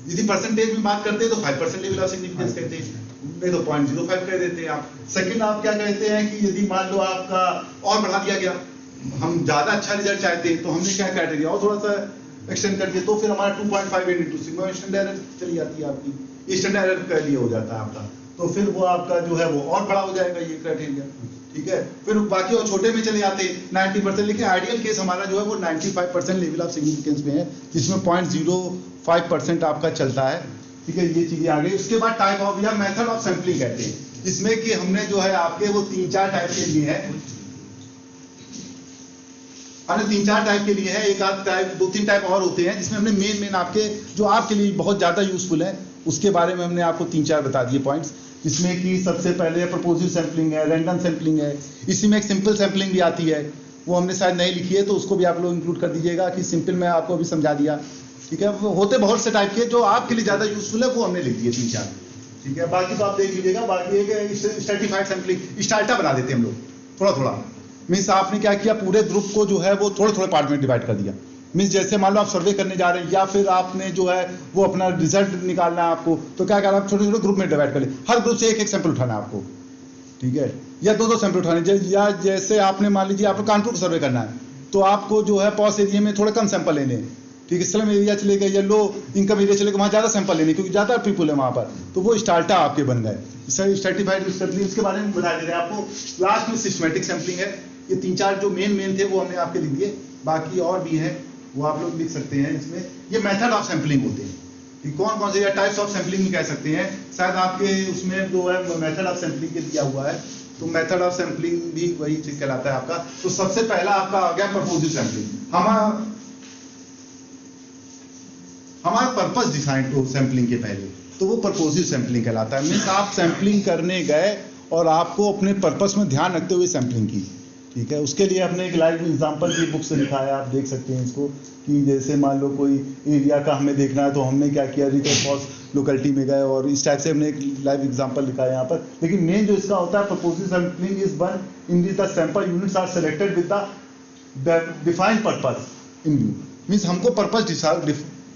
यदि परसेंटेज में बात करते हैं तो 5% लेवल ऑफ सिग्निफिकेंस कहते हैं, नहीं तो 0.05 कह देते हैं आप। सेकंड आप क्या कहते हैं कि यदि मान लो आपका और बढ़ा दिया गया, हम ज्यादा अच्छा रिजल्ट चाहते हैं तो हमने क्या क्राइटेरिया और थोड़ा सा एक्सटेंड कर दिया, तो फिर हमारा 2.58 इंटू सिग्मा स्टैंडर्ड एरर चली जाती है आपकी, स्टैंडर्ड एरर का लिए हो जाता है आपका, तो फिर वो आपका जो है वो और बड़ा हो जाएगा ये क्राइटेरिया, ठीक है। फिर बाकी और छोटे में चले जाते हैं 90%, लेकिन आइडियल केस हमारा जो है वो 95% लेवल ऑफ सिग्निफिकेंस में है, जिसमें 0.05% आपका चलता है, ठीक है। ये चीजें आ गई। उसके बाद टाइप ऑफ या मेथड ऑफ सैंपलिंग कहते हैं, जिसमें कि हमने जो है आपके वो 3-4 टाइप के लिए है, हमने 3-4 टाइप के लिए है, एक आध टाइप 2-3 टाइप और होते हैं, जिसमें हमने मेन आपके जो आपके लिए बहुत ज्यादा यूजफुल है उसके बारे में हमने आपको 3-4 बता दिए पॉइंट्स, जिसमें कि सबसे पहले प्रोपोजिव सैंपलिंग है, रैंडम सैंपलिंग है, इसी में एक सिंपल सैंपलिंग भी आती है, वो हमने शायद नहीं लिखी है तो उसको भी आप लोग इंक्लूड कर दीजिएगा कि सिंपल में आपको अभी समझा दिया, ठीक है। होते बहुत से टाइप के, जो आपके लिए ज्यादा यूजफुल है वो हमने लिख दिए 3-4, ठीक है। बाकी तो आप देख लीजिएगा। बाकी एक स्ट्रैटिफाइड सैंपलिंग स्टार्टा बना देते हैं हम लोग थोड़ा थोड़ा, मीन्स आपने क्या किया, पूरे ग्रुप को जो है वो थोड़े थोड़े पार्ट में डिवाइड कर दिया। मीन्स जैसे मान लो आप सर्वे करने जा रहे हैं या फिर आपने जो है वो अपना रिजल्ट निकालना है आपको, तो क्या करना है, आप छोटे छोटे ग्रुप में डिवाइड कर ले, हर ग्रुप से एक सैंपल उठाना है आपको, ठीक है, या 2-2 सैंपल उठाने, या जैसे आपने मान लीजिए आपको कानपुर सर्वे करना है तो आपको जो है पॉस एरिया में थोड़े कम सैंपल लेने हैं, ठीक है। स्लम एरिया चले गए या लो इनकम एरिया चले गए, वहाँ ज़्यादा सैंपल लेने क्योंकि ज़्यादा पीपल है वहाँ पर, तो वो स्टार्टा आपके बन गए। स्ट्रैटिफाइड सैंपलिंग उसके बारे में बता दे रहे हैं आपको। लास्ट में सिस्टमैटिक सैंपलिंग है। ये 3-4 जो मेन थे वो हमने आपके लिख दिए, बाकी और भी हैं वो आप लोग लिख सकते हैं। इसमें ये मेथड ऑफ सैंपलिंग होते हैं कि कौन कौन से, या टाइप्स ऑफ सैंपलिंग भी कह सकते हैं, शायद आपके उसमें जो है मेथड ऑफ सैंपलिंग के दिया हुआ है, तो मेथड ऑफ सैंपलिंग भी वही चीज कहलाता है आपका। तो सबसे पहला आपका आ गया प्रपोजिव सैंपलिंग। हमारा पर्पस डिफाइंड हो सैंपलिंग के पहले, तो वो प्रपोजिव सैंपलिंग कहलाता है। मीन्स आप सैंपलिंग करने गए और आपको अपने पर्पस में ध्यान रखते हुए सैंपलिंग की, ठीक है। उसके लिए हमने एक लाइव एग्जांपल की बुक से लिखा है, आप देख सकते हैं इसको, कि जैसे मान लो कोई एरिया का हमें देखना है तो हमने क्या किया, रिकॉर्ड लोकेलिटी में गए और इस टाइप से हमने एक लाइव एग्जांपल लिखा है यहाँ पर। लेकिन मेन जो इसका होता है, purposive sampling is one in the sample units are selected with the defined purpose in view. Means हमको पर्पस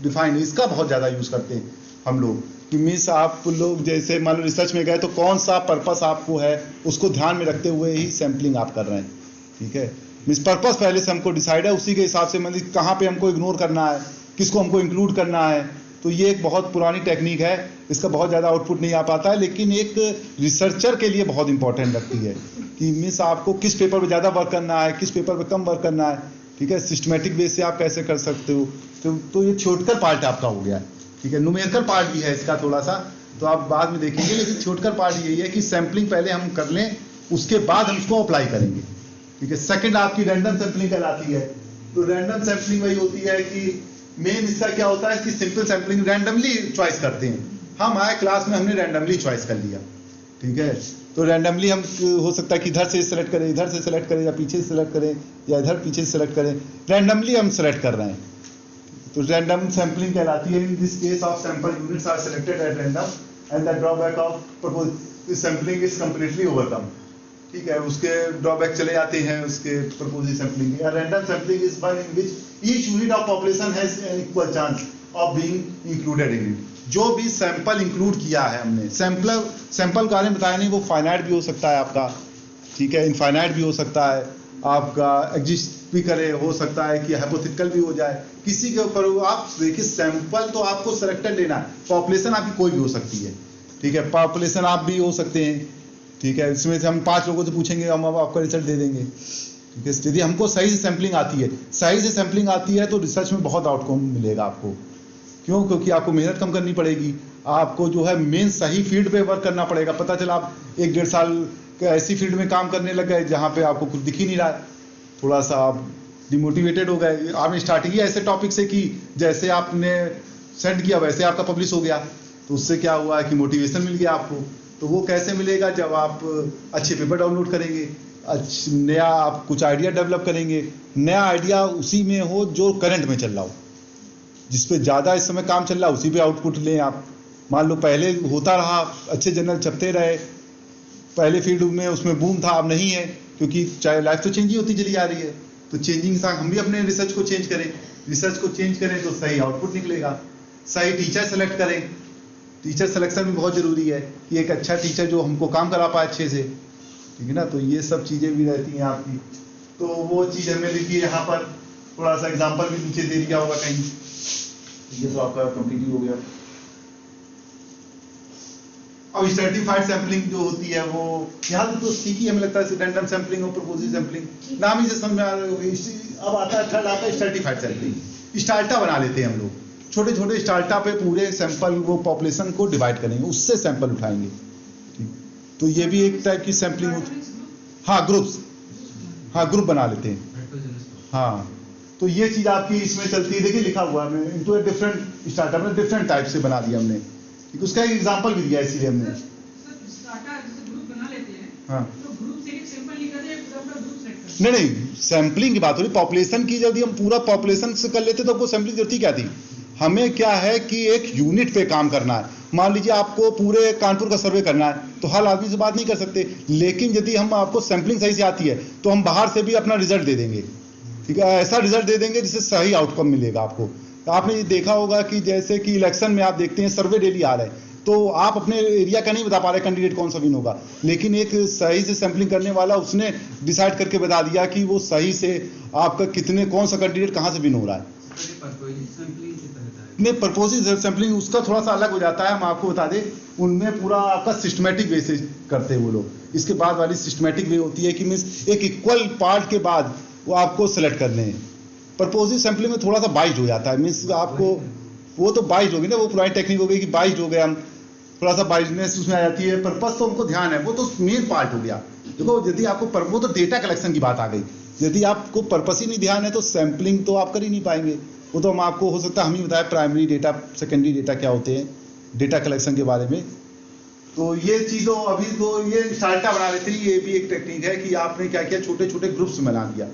डिफाइन, इसका बहुत ज़्यादा यूज़ करते हैं हम लोग, कि मीन्स आप लोग जैसे मान लो रिसर्च में गए तो कौन सा पर्पस आपको है उसको ध्यान में रखते हुए ही सैंपलिंग आप कर रहे हैं, ठीक है। मीन्स पर्पस पहले से हमको डिसाइड है, उसी के हिसाब से मतलब कहाँ पे हमको इग्नोर करना है, किसको हमको इंक्लूड करना है। तो ये एक बहुत पुरानी टेक्निक है, इसका बहुत ज़्यादा आउटपुट नहीं आ पाता है, लेकिन एक रिसर्चर के लिए बहुत इंपॉर्टेंट रखती है कि मीन्स आपको किस पेपर पर ज़्यादा वर्क करना है, किस पेपर पर कम वर्क करना है, ठीक है। सिस्टमेटिक बेस से आप कैसे कर सकते हो, तो ये छोटकर पार्ट आपका हो गया, ठीक है। न्यूमेरिकल पार्ट भी है इसका थोड़ा सा, तो आप बाद में देखेंगे, लेकिन छोटकर पार्ट यही है कि सैंपलिंग पहले हम कर लें, उसके बाद हम उसको अप्लाई करेंगे, ठीक है। सेकंड आपकी रैंडम सैंपलिंग कहलाती है। तो रैंडम सैंपलिंग वही होती है कि मेन इसका क्या होता है कि सिंपल सैंपलिंग रैंडमली चॉइस करते हैं। हम आए क्लास में, हमने रैंडमली चॉइस कर लिया, ठीक है। तो रैंडमली हम हो सकता है कि इधर से सेलेक्ट करें, इधर से सेलेक्ट करें, या पीछे से सेलेक्ट करें, या इधर पीछे से सेलेक्ट करें, रैंडमली हम सेलेक्ट कर रहे हैं, तो रैंडम सैंपलिंग कहलाती है। In this case of sample units are selected at random and the drawback of purposive sampling is completely overcome, ठीक है। उसके ड्रॉबैक चले जाते हैं उसके प्रपोजिव सैंपलिंग के। Random sampling is one in which each unit of population has an equal chance of being included in it. जो भी सैंपल इंक्लूड किया है हमने, सैंपल के बारे में बताया नहीं, वो फाइनाइट भी हो सकता है आपका, ठीक है, इनफाइनाइट भी हो सकता है आपका, एग्जिस्ट भी करे, हो सकता है कि हाइपोथेटिकल भी हो जाए, किसी के ऊपर। आप देखिए सैंपल तो आपको सिलेक्टेड लेना है, पॉपुलेशन आपकी कोई भी हो सकती है, ठीक है, पॉपुलेशन आप भी हो सकते हैं, ठीक है। इसमें से हम 5 लोगों से पूछेंगे, हम आपका रिजल्ट दे देंगे, ठीक है। यदि हमको सही से सैंपलिंग आती है, सही से सैंपलिंग आती है तो रिसर्च में बहुत आउटकम मिलेगा आपको। क्यों? क्योंकि आपको मेहनत कम करनी पड़ेगी, आपको जो है मेन सही फील्ड पे वर्क करना पड़ेगा। पता चला आप 1-1.5 साल ऐसी फील्ड में काम करने लग गए जहाँ पे आपको कुछ दिख ही नहीं रहा है, थोड़ा सा आप डिमोटिवेटेड हो गए। आपने स्टार्टिंग ही ऐसे टॉपिक से की, जैसे आपने सेंड किया वैसे आपका पब्लिश हो गया, तो उससे क्या हुआ कि मोटिवेशन मिल गया आपको। तो वो कैसे मिलेगा? जब आप अच्छे पेपर डाउनलोड करेंगे, नया आप कुछ आइडिया डेवलप करेंगे। नया आइडिया उसी में हो जो करंट में चल रहा हो, जिस पे ज़्यादा इस समय काम चल रहा है उसी पे आउटपुट लें आप। मान लो पहले होता रहा, अच्छे जर्नल छपते रहे, पहले फील्ड में उसमें बूम था, अब नहीं है, क्योंकि चाहे लाइफ तो चेंज ही होती चली जा रही है। तो चेंजिंग के साथ हम भी अपने रिसर्च को चेंज करें, रिसर्च को चेंज करें तो सही आउटपुट निकलेगा। सही टीचर सेलेक्ट करें, टीचर सिलेक्शन भी बहुत ज़रूरी है कि एक अच्छा टीचर जो हमको काम करा पाए अच्छे से, ठीक है ना। तो ये सब चीज़ें भी रहती हैं आपकी। तो वो चीज़ हमें लिखी यहाँ पर, थोड़ा सा एग्जांपल भी नीचे दे दिया होगा कहीं। ये तो आपका कंप्लीट हो गया। अब सर्टिफाइड सैम्पलिंग जो होती है वो यहाँ तो ठीक ही हमें लगता है, रैंडम सैम्पलिंग और प्रोपोजिव सैम्पलिंग नाम ही से समझ में आ रहा होगा। अब आता है थर्ड आता है सर्टिफाइड सैम्पलिंग। स्टार्टा बना लेते हैं हम लोग, छोटे छोटे स्टार्टा पे पूरे सैंपल वो पॉपुलेशन को डिवाइड करेंगे, उससे सैंपल उठाएंगे। ठीक, तो ये भी एक टाइप की सैम्पलिंग होती है। हाँ ग्रुप्स, हाँ ग्रुप बना लेते हैं। हाँ तो ये चीज़ आपकी इसमें चलती है। देखिए लिखा हुआ है इनटू डिफरेंट स्टार्टअप में डिफरेंट टाइप से बना दिया हमने, ठीक, उसका एक एग्जांपल भी दिया इसीलिए हमने। हाँ नहीं सैम्पलिंग की बात हो रही पॉपुलेशन की। यदि हम पूरा पॉपुलेशन से कर लेते तो आपको सैम्पलिंग जरूरत ही क्या थी। हमें क्या है कि एक यूनिट पे काम करना है। मान लीजिए आपको पूरे कानपुर का सर्वे करना है तो हर आदमी से बात नहीं कर सकते, लेकिन यदि हम आपको सैम्पलिंग सही से आती है तो हम बाहर से भी अपना रिजल्ट दे देंगे, ठीक है, ऐसा रिजल्ट दे देंगे जिससे सही आउटकम मिलेगा आपको। तो आपने ये देखा होगा कि जैसे कि इलेक्शन में आप देखते हैं सर्वे डेली आ रहा है, तो आप अपने एरिया का नहीं बता पा रहे कैंडिडेट कौन सा विन होगा, लेकिन एक सही से सैम्पलिंग करने वाला उसने डिसाइड करके बता दिया कि वो सही से आपका कितने कौन सा कैंडिडेट कहाँ से विन हो रहा है। नहीं प्रपोजिव सैम्पलिंग उसका थोड़ा सा अलग हो जाता है, हम आपको बता दें। उनमें पूरा आपका सिस्टमेटिक वे से करते हैं वो लोग। इसके बाद वाली सिस्टमेटिक वे होती है कि मीन्स एक इक्वल पार्ट के बाद वो आपको सेलेक्ट करने हैं। प्रपोजिव सैम्पलिंग में थोड़ा सा बाइज्ड हो जाता है, मीन्स आपको वो तो बाइज्ड होगी ना, वो पुरानी टेक्निक हो गई कि बाइज्ड हो गए हम, थोड़ा सा बाइजनेस उसमें आ जाती है। पर्पस तो हमको ध्यान है, वो तो मेन पार्ट हो गया। देखो यदि आपको वो तो डेटा कलेक्शन की बात आ गई। यदि आपको पर्पस ही नहीं ध्यान है तो सैम्पलिंग तो आप कर ही नहीं पाएंगे। वो तो हम आपको हो सकता है हम ही बताएं प्राइमरी डेटा सेकेंडरी डेटा क्या होते हैं, डेटा कलेक्शन के बारे में। तो ये चीज़ों अभी तो ये स्टार्टा बना लेते हैं। ये भी एक टेक्निक है कि आपने क्या किया, छोटे छोटे ग्रुप्स में बना दिया,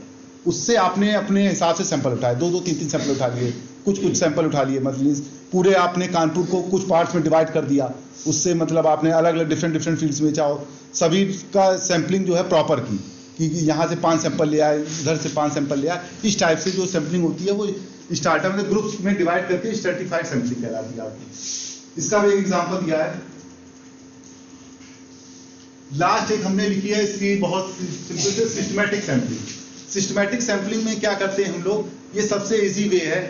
उससे आपने अपने हिसाब से सैंपल उठाए, 2-2 3-3 सैंपल उठा लिए, कुछ सैंपल उठा लिए। मतलब पूरे आपने कानपुर को कुछ पार्ट्स में डिवाइड कर दिया, उससे मतलब आपने अलग अलग डिफरेंट फील्ड्स में चाहो सभी का सैंपलिंग जो है प्रॉपर की कि यहाँ से 5 सैंपल ले आए, इधर से 5 सैंपल ले आए। इस टाइप से जो सैंपलिंग होती है वो स्टार्टअप में ग्रुप्स में डिवाइड करके सर्टिफाइड सैंपलिंग कहलाती है आपकी। इसका भी एक एग्जांपल दिया है। लास्ट एक हमने लिखी है इसकी बहुत सिंपल से, सिस्टमैटिक सैंपलिंग। सिस्टमैटिक सैंपलिंग में क्या करते हैं हम लोग, ये सबसे इजी वे है,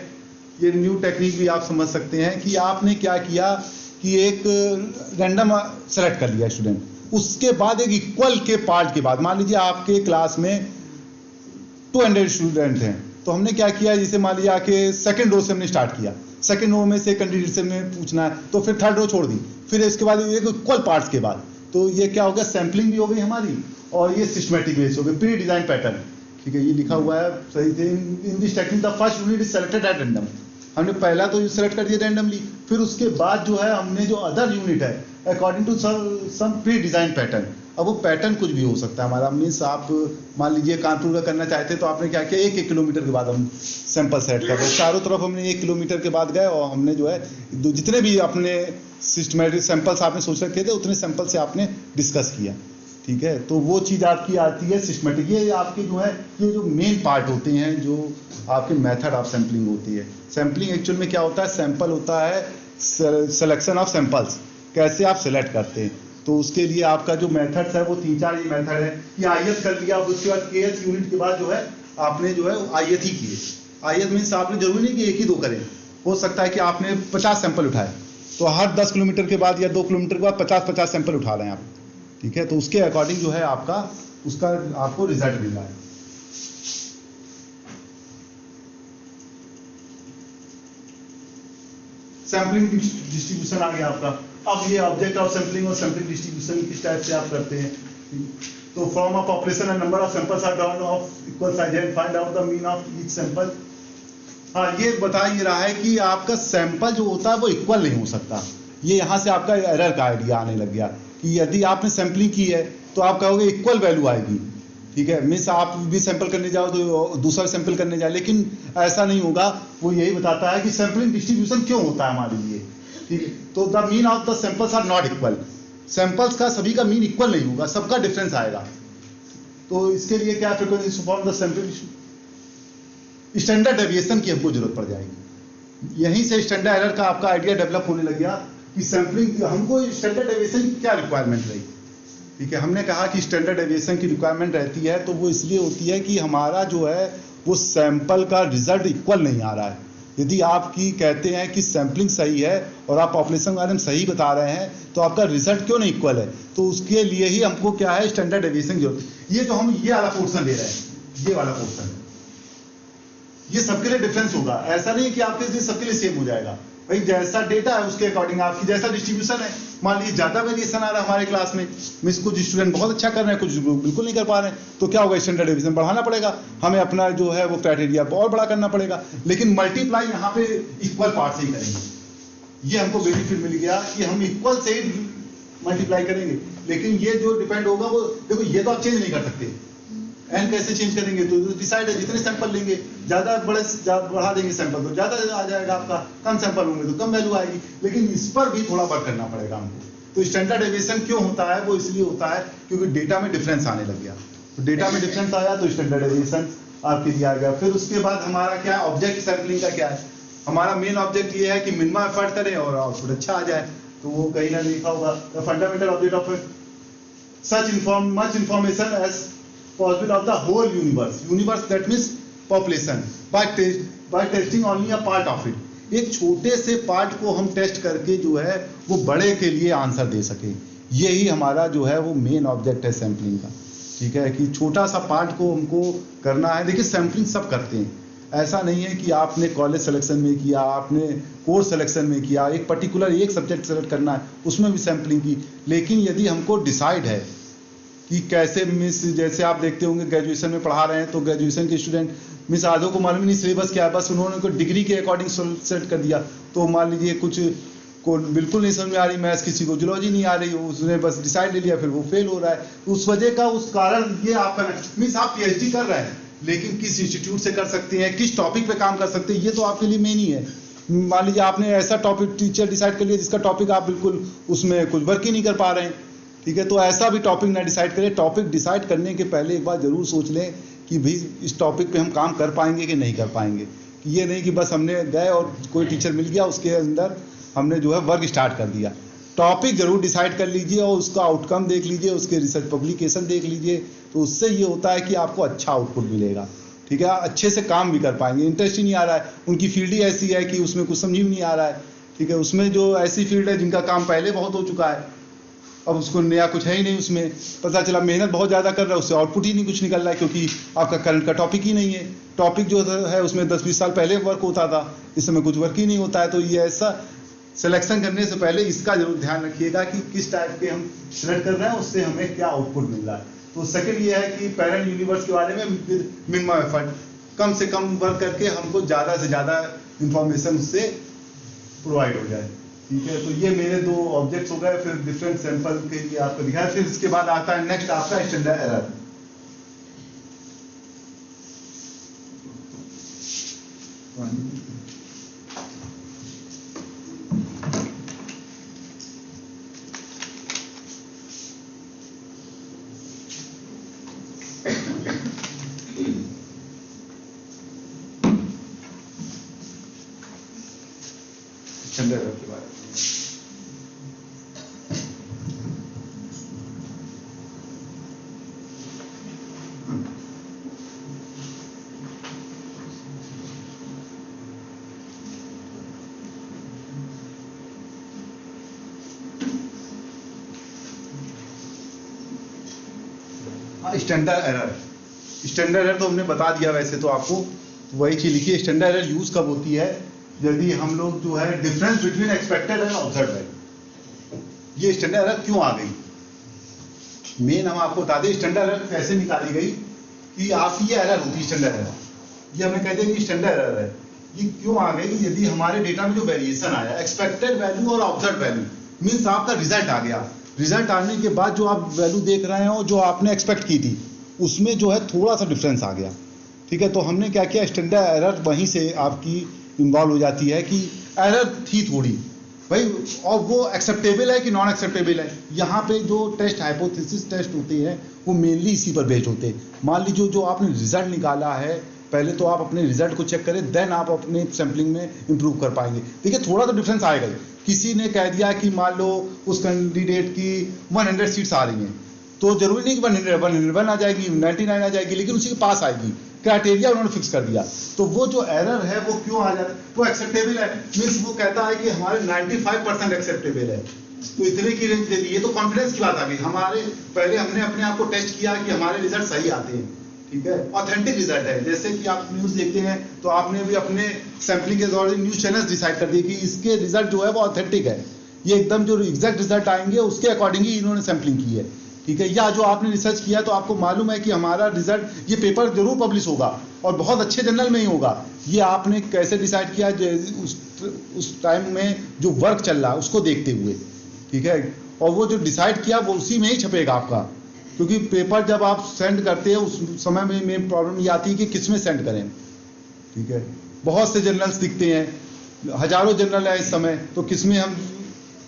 ये न्यू टेक्निक भी आप समझ सकते हैं कि आपने क्या किया कि एक रैंडम सेलेक्ट कर लिया स्टूडेंट, उसके बाद एक इक्वल के पार्ट के बाद मान लीजिए आपके क्लास में 200 स्टूडेंट हैं, तो हमने क्या किया, जैसे मान लीजिए आके सेकंड रो से हमने स्टार्ट किया, सेकंड रो में से कैंडिडेट से हमें पूछना है तो फिर थर्ड रो छोड़ दी, फिर इसके बाद एक इक्वल पार्ट्स के बाद। तो ये क्या हो गया, सैम्पलिंग भी हो गई हमारी और ये सिस्टमैटिक बेस हो गई, प्री डिजाइन पैटर्न। ठीक है, ये लिखा हुआ है सही से। In this technique the first unit is selected at random. हमने पहला तो सेलेक्ट कर दिया रैंडमली, फिर उसके बाद जो है हमने जो अदर यूनिट है according to some pre design pattern. अब वो पैटर्न कुछ भी हो सकता है हमारा, मीन्स आप मान लीजिए कानपुर का करना चाहते तो आपने क्या किया, 1-1 किलोमीटर के बाद हम सैंपल सेट कर रहे, चारों तरफ हमने 1 किलोमीटर के बाद गए और हमने जो है जितने भी अपने सिस्टमेटिक सैंपल्स आपने सोच रखे थे उतने सैंपल से आपने डिस्कस किया। ठीक है, तो वो चीज़ आपकी आती है सिस्टमेटिक। ये आपके जो है ये जो मेन पार्ट होते हैं जो आपके मेथड ऑफ सैम्पलिंग होती है। सैम्पलिंग एक्चुअल में क्या होता है, सैंपल होता है सिलेक्शन ऑफ सैंपल्स, कैसे आप सेलेक्ट करते हैं। तो उसके लिए आपका जो मेथड्स है वो 3-4 ये मेथड है कि आयत कर लिया, उसके बाद केएस यूनिट के बाद जो है आपने जो है आयत ही किए। आयत मीन्स आपने जरूरी नहीं कि 1 ही 2 करें, हो सकता है कि आपने 50 सैंपल उठाए तो हर 10 किलोमीटर के बाद या 2 किलोमीटर के बाद 50-50 सैंपल उठा रहे हैं आप। ठीक है, तो उसके अकॉर्डिंग जो है आपका उसका आपको रिजल्ट मिल रहा है। सैम्पलिंग डिस्ट्रीब्यूशन आ गया आपका। अब ये ऑब्जेक्ट ऑफ सैम्पलिंग और सैम्पलिंग डिस्ट्रीब्यूशन किस टाइप से आप करते हैं। तो from a population and number of samples are drawn of equal size and find out the mean of each sample. हाँ, ये बता ये रहा है कि आपका सैंपल जो होता है वो इक्वल नहीं हो सकता। ये यहाँ से आपका एरर का आइडिया आने लग गया कि यदि आपने सैम्पलिंग की है तो आप कहोगे इक्वल वैल्यू आएगी। ठीक है, मीन्स आप भी सैंपल करने जाओ तो दूसरा सैंपल करने जाए, लेकिन ऐसा नहीं होगा। वो यही बताता है कि सैंपलिंग डिस्ट्रीब्यूशन क्यों होता है हमारे लिए। ठीक है, तो the mean of the samples are not equal. Samples का सभी का मीन इक्वल नहीं होगा, सबका डिफरेंस आएगा। तो इसके लिए क्या frequency form the sample standard deviation की हमको जरूरत पड़ जाएगी। यहीं से स्टैंडर्ड एरर का आपका आइडिया डेवलप होने लग गया कि सैम्पलिंग, हमको स्टैंडर्ड डेविएशन की क्या रिक्वायरमेंट रही। ठीक है, हमने कहा कि स्टैंडर्ड डेविएशन की रिक्वायरमेंट रहती है तो वो इसलिए होती है कि हमारा जो है वो सैंपल का रिजल्ट इक्वल नहीं आ रहा है। यदि आपकी कहते हैं कि सैम्पलिंग सही है और आप पॉपुलेशन के बारे में सही बता रहे हैं तो आपका रिजल्ट क्यों नहीं इक्वल है, तो उसके लिए ही हमको क्या है स्टैंडर्ड डेविएशन की जरूरत है। ये जो हम ये वाला पोर्शन ले रहे हैं, ये वाला पोर्शन ये सबके लिए डिफरेंस होगा, ऐसा नहीं कि आपके लिए सबके लिए सेम हो जाएगा। भाई जैसा डेटा है उसके अकॉर्डिंग आपकी जैसा डिस्ट्रीब्यूशन है, मान लीजिए ज्यादा वेरिएशन आ रहा है हमारे क्लास में, मिस कुछ स्टूडेंट बहुत अच्छा कर रहे हैं, कुछ बिल्कुल नहीं कर पा रहे हैं, तो क्या होगा स्टैंडर्ड डेविएशन बढ़ाना पड़ेगा, हमें अपना जो है वो क्राइटेरिया और बड़ा करना पड़ेगा। लेकिन मल्टीप्लाई यहाँ पे इक्वल पार्ट से ही करेंगे, ये हमको बेनिफिट मिल गया कि हम इक्वल से ही मल्टीप्लाई करेंगे। लेकिन ये जो डिपेंड होगा वो देखो, ये तो आप चेंज नहीं कर सकते, एन कैसे चेंज करेंगे, तो डिसाइड है जितने सैंपल लेंगे, ज्यादा बढ़ा देंगे सैंपल तो ज्यादा आ जाएगा आपका, कम सैंपल होंगे तो कम वैल्यू आएगी। लेकिन इस पर भी थोड़ा वर्क करना पड़ेगा हमको। तो स्टैंडर्ड डेविएशन क्यों होता है, वो इसलिए होता है क्योंकि डेटा में डिफरेंस आने लग गया, तो डेटा में डिफरेंस आया तो स्टैंडर्ड डेविएशन आपके लिए आ गया। फिर उसके बाद हमारा क्या ऑब्जेक्ट सैंपलिंग का क्या है, हमारा मेन ऑब्जेक्ट ये है कि मिनिमम एफर्ट करें और आउटपुट अच्छा आ जाए। तो वो कहीं ना लिखा होगा, the fundamental object of such much information as possible of the whole universe that means population by testing only a part of it। एक छोटे से पार्ट को हम टेस्ट करके जो है वो बड़े के लिए आंसर दे सके, यही हमारा जो है वो मेन ऑब्जेक्ट है सैम्पलिंग का। ठीक है, कि छोटा सा पार्ट को हमको करना है। देखिए सैम्पलिंग सब करते हैं, ऐसा नहीं है कि आपने कॉलेज सिलेक्शन में किया, आपने कोर्स सिलेक्शन में किया, एक पर्टिकुलर एक सब्जेक्ट सेलेक्ट करना है उसमें भी सैम्पलिंग की। लेकिन यदि हमको डिसाइड है कि कैसे मिस, जैसे आप देखते होंगे ग्रेजुएशन में पढ़ा रहे हैं तो ग्रेजुएशन के स्टूडेंट मिस आधों को मालूम नहीं सिलेबस क्या है, बस उन्होंने को डिग्री के अकॉर्डिंग सेट कर दिया। तो मान लीजिए कुछ को बिल्कुल नहीं समझ में आ रही मैथ्स, किसी को जूलॉजी नहीं आ रही, उसने बस डिसाइड ले लिया, फिर वो फेल हो रहा है। उस वजह का उस कारण ये आपका मिस आप पीएचडी कर रहे हैं लेकिन किस इंस्टीट्यूट से कर सकते हैं, किस टॉपिक पे काम कर सकते हैं, ये तो आपके लिए मेन ही है। मान लीजिए आपने ऐसा टॉपिक टीचर डिसाइड कर लिया जिसका टॉपिक आप बिल्कुल उसमें कुछ वर्क ही नहीं कर पा रहे हैं। ठीक है, तो ऐसा भी टॉपिक ना डिसाइड करें। टॉपिक डिसाइड करने के पहले एक बार जरूर सोच लें कि भाई इस टॉपिक पे हम काम कर पाएंगे कि नहीं कर पाएंगे। ये नहीं कि बस हमने गए और कोई टीचर मिल गया उसके अंदर हमने जो है वर्क स्टार्ट कर दिया। टॉपिक जरूर डिसाइड कर लीजिए और उसका आउटकम देख लीजिए, उसके रिसर्च पब्लिकेशन देख लीजिए, तो उससे ये होता है कि आपको अच्छा आउटपुट मिलेगा। ठीक है, अच्छे से काम भी कर पाएंगे। इंटरेस्ट ही नहीं आ रहा है, उनकी फील्ड ही ऐसी है कि उसमें कुछ समझ ही नहीं आ रहा है। ठीक है, उसमें जो ऐसी फील्ड है जिनका काम पहले बहुत हो चुका है, अब उसको नया कुछ है ही नहीं, उसमें पता चला मेहनत बहुत ज़्यादा कर रहा है, उससे आउटपुट ही नहीं कुछ निकल रहा है क्योंकि आपका करंट का टॉपिक ही नहीं है। टॉपिक जो है उसमें 10-20 साल पहले वर्क होता था, इस समय कुछ वर्क ही नहीं होता है। तो ये ऐसा सिलेक्शन करने से पहले इसका जरूर ध्यान रखिएगा कि किस टाइप के हम सिलेक्ट कर रहे हैं, उससे हमें क्या आउटपुट मिल रहा है। तो सेकेंड ये है कि पेरेंट यूनिवर्स के बारे में मिनिमम एफर्ट, कम से कम वर्क करके हमको ज़्यादा से ज़्यादा इंफॉर्मेशन उससे प्रोवाइड हो जाए। ठीक है, तो ये मेरे दो ऑब्जेक्ट्स हो गए। फिर डिफरेंट सैंपल के लिए आपको दिखाया। फिर इसके बाद आता है नेक्स्ट आपका स्टैंडर्ड एरर। स्टैंडर्ड एरर के बारे में स्टैंडर्ड एरर तो हमने बता दिया वैसे तो आपको, वही चीज लिखिए। स्टैंडर्ड एरर यूज कब होती है, यदि हम लोग जो है difference between expected and observed है। ये स्टैंडर्ड एरर क्यों आ गई, मेन हम आपको बता दें स्टैंडर्ड एरर कैसे निकाली गई कि आपकी ये एरर होती है स्टैंडर्ड एरर, ये हमें कहते हैं कि स्टैंडर्ड एरर है। ये क्यों आ गई, यदि हमारे डेटा में जो वेरिएशन आया एक्सपेक्टेड वैल्यू और ऑब्जर्व्ड वैल्यू, मीन्स आपका रिजल्ट आ गया, रिजल्ट आने के बाद जो आप वैल्यू देख रहे हो जो आपने एक्सपेक्ट की थी उसमें जो है थोड़ा सा डिफरेंस आ गया। ठीक है, तो हमने क्या किया, स्टैंडर्ड एरर वहीं से आपकी इन्वॉल्व हो जाती है कि एरर थी थोड़ी भाई, और वो एक्सेप्टेबल है कि नॉन एक्सेप्टेबल है। यहाँ पे जो टेस्ट हाइपोथेसिस टेस्ट होते हैं वो मेनली इसी पर बेस्ड होते हैं। मान लीजिए जो आपने रिजल्ट निकाला है पहले तो आप अपने रिजल्ट को चेक करें, देन आप अपने सैम्पलिंग में इंप्रूव कर पाएंगे। देखिए थोड़ा तो डिफरेंस आएगा ही। किसी ने कह दिया कि मान लो उस कैंडिडेट की 100 सीट्स आ रही हैं, तो जरूरी नहीं कि 101 आ जाएगी, 99 आ जाएगी, लेकिन उसी के पास आएगी। क्राइटेरिया उन्होंने फिक्स कर दिया, तो वो जो एरर है वो क्यों आ जाता है, वो एक्सेप्टेबल है। मीन्स वो कहता है कि हमारे 95% एक्सेप्टेबल है, तो इतने की रेंज दे दी। ये तो कॉन्फिडेंस की बात आ गई। हमारे पहले हमने अपने आप को टेस्ट किया कि हमारे रिजल्ट सही आते हैं, ठीक है, ऑथेंटिक रिजल्ट है। जैसे कि आप न्यूज़ देखते हैं तो आपने भी अपने सैम्पलिंग के दौरान न्यूज़ चैनल्स डिसाइड कर दिए कि इसके रिजल्ट जो है वो ऑथेंटिक है, ये एकदम जो एग्जैक्ट रिजल्ट आएंगे उसके अकॉर्डिंग ही इन्होंने सैम्पलिंग की है, ठीक है। या जो आपने रिसर्च किया तो आपको मालूम है कि हमारा रिजल्ट, ये पेपर जरूर पब्लिश होगा और बहुत अच्छे जर्नल में ही होगा। ये आपने कैसे डिसाइड किया, उस टाइम में जो वर्क चल रहा है उसको देखते हुए, ठीक है। और वो जो डिसाइड किया वो उसी में ही छपेगा आपका, क्योंकि पेपर जब आप सेंड करते हैं उस समय में मेन प्रॉब्लम ये आती है कि किस में सेंड करें, ठीक है। बहुत से जर्नल्स दिखते हैं, हजारों जर्नल है इस समय, तो किस में हम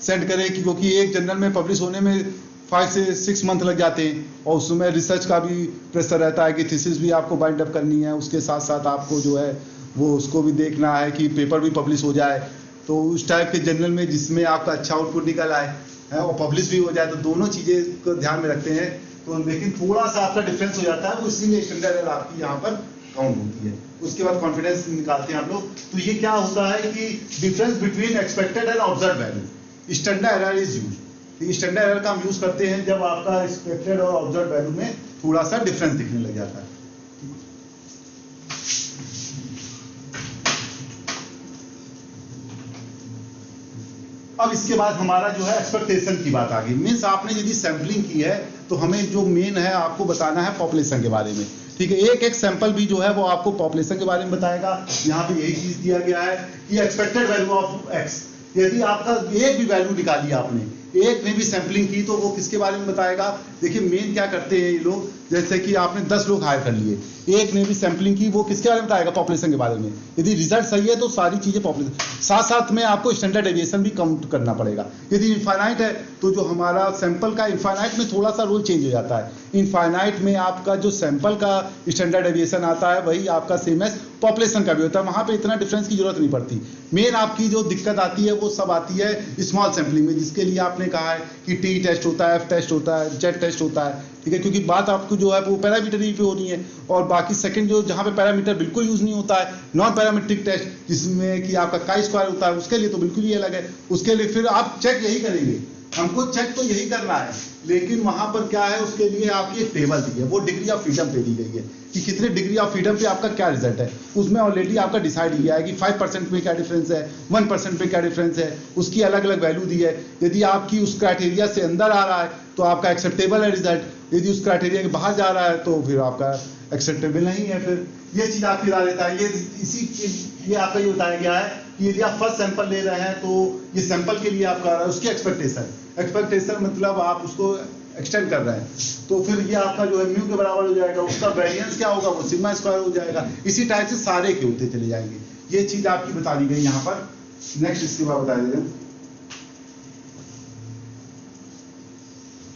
सेंड करें, क्योंकि एक जर्नल में पब्लिश होने में 5 से 6 मंथ लग जाते हैं, और उसमें रिसर्च का भी प्रेशर रहता है कि थीसिस भी आपको बाइंड अप करनी है, उसके साथ साथ आपको जो है वो उसको भी देखना है कि पेपर भी पब्लिश हो जाए। तो उस टाइप के जर्नल में जिसमें आपका अच्छा आउटपुट निकल आए है और पब्लिश भी हो जाए, तो दोनों चीज़ें को ध्यान में रखते हैं। तो लेकिन थोड़ा सा आपका डिफरेंस हो जाता है, वो इसीलिए स्टैंडर्ड एरर आपकी यहाँ पर काउंट होती है। उसके बाद कॉन्फिडेंस निकालते हैं आप लोग। तो ये क्या होता है कि difference between expected and observe value, standard error is used. Standard error का हम यूज करते हैं जब आपका एक्सपेक्टेड और ऑब्जर्व वैल्यू में थोड़ा सा डिफरेंस दिखने लग जाता है। अब इसके बाद हमारा जो है एक्सपेक्टेशन की बात आ गई। मीन्स आपने यदि सैंपलिंग की है तो हमें जो मेन है आपको बताना है पॉपुलेशन के बारे में, ठीक है। एक एक सैंपल भी जो है वो आपको पॉपुलेशन के बारे में बताएगा। यहाँ पे यही चीज दिया गया है कि एक्सपेक्टेड वैल्यू ऑफ एक्स, यदि आपका एक भी वैल्यू निकाली आपने, एक ने भी सैंपलिंग की, तो वो किसके बारे में बताएगा। देखिए मेन क्या करते हैं ये लोग, जैसे कि आपने 10 लोग हायर कर लिए, एक ने भी सैंपलिंग की, वो किसके बारे में बताएगा, पॉपुलेशन के बारे में। यदि रिजल्ट सही है तो सारी चीजें पॉपुलेशन, साथ साथ में आपको स्टैंडर्ड डेविएशन भी काउंट करना पड़ेगा। यदि इनफाइनाइट है तो जो हमारा सैंपल का, इनफाइनाइट में थोड़ा सा रूल चेंज हो जाता है। इनफाइनाइट में आपका जो सैंपल का स्टैंडर्ड डेविएशन आता है वही आपका सेम एज पॉपुलेशन का भी होता है, वहां पे इतना डिफरेंस की जरूरत नहीं पड़ती। मेन आपकी जो दिक्कत आती है वो सब आती है स्मॉल सैंपलिंग में, जिसके लिए आपने कहा है कि टी टेस्ट होता है, एफ टेस्ट होता है, जेड टेस्ट होता है, ठीक है। क्योंकि बात आपको जो है वो पैरामीटर पे होनी है, और बाकी सेकंड जो जहाँ पे पैरामीटर बिल्कुल यूज नहीं होता है, नॉन पैरामीट्रिक टेस्ट जिसमें कि आपका काई स्क्वायर होता है, उसके लिए तो बिल्कुल ही अलग है। उसके लिए फिर आप चेक यही करेंगे, हमको चेक तो यही करना है, लेकिन वहां पर क्या है, उसके लिए आपकी एक टेबल दी है, वो डिग्री ऑफ फ्रीडम पे दी गई है कि कितने डिग्री ऑफ फ्रीडम पे आपका क्या रिजल्ट है। उसमें ऑलरेडी आपका डिसाइड किया है कि 5% में क्या डिफरेंस है, 1% में क्या डिफरेंस है, उसकी अलग अलग वैल्यू दी है। यदि आपकी उस क्राइटेरिया से अंदर आ रहा है तो आपका एक्सेप्टेबल है रिजल्ट, यदि उस क्राइटेरिया के बाहर जा रहा है तो फिर आपका एक्सेप्टेबल नहीं है। फिर ये चीज आपकी बता देता है। ये आपका ये बताया गया है कि यदि आप फर्स्ट सैंपल ले रहे हैं तो ये सैंपल के लिए आपका आ रहा है उसकी एक्सपेक्टेशन मतलब आप उसको एक्सटेंड कर रहे हैं, तो फिर ये आपका जो है म्यू के बराबर हो जाएगा, उसका वेरिएंस क्या होगा, वो सिग्मा स्क्वायर हो जाएगा। इसी टाइप से सारे के होते चले जाएंगे। ये चीज आपकी बता दी गई यहाँ पर। नेक्स्ट इसके बाद बता देते हैं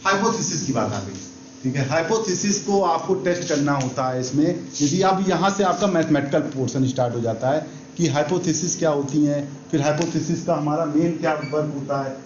हाइपोथेसिस की बात आ गई, ठीक है। हाइपोथेसिस को आपको टेस्ट करना होता है इसमें। यदि आप यहाँ से आपका मैथमेटिकल पोर्शन स्टार्ट हो जाता है कि हाइपोथेसिस क्या होती हैं, फिर हाइपोथेसिस का हमारा मेन क्या वर्क होता है।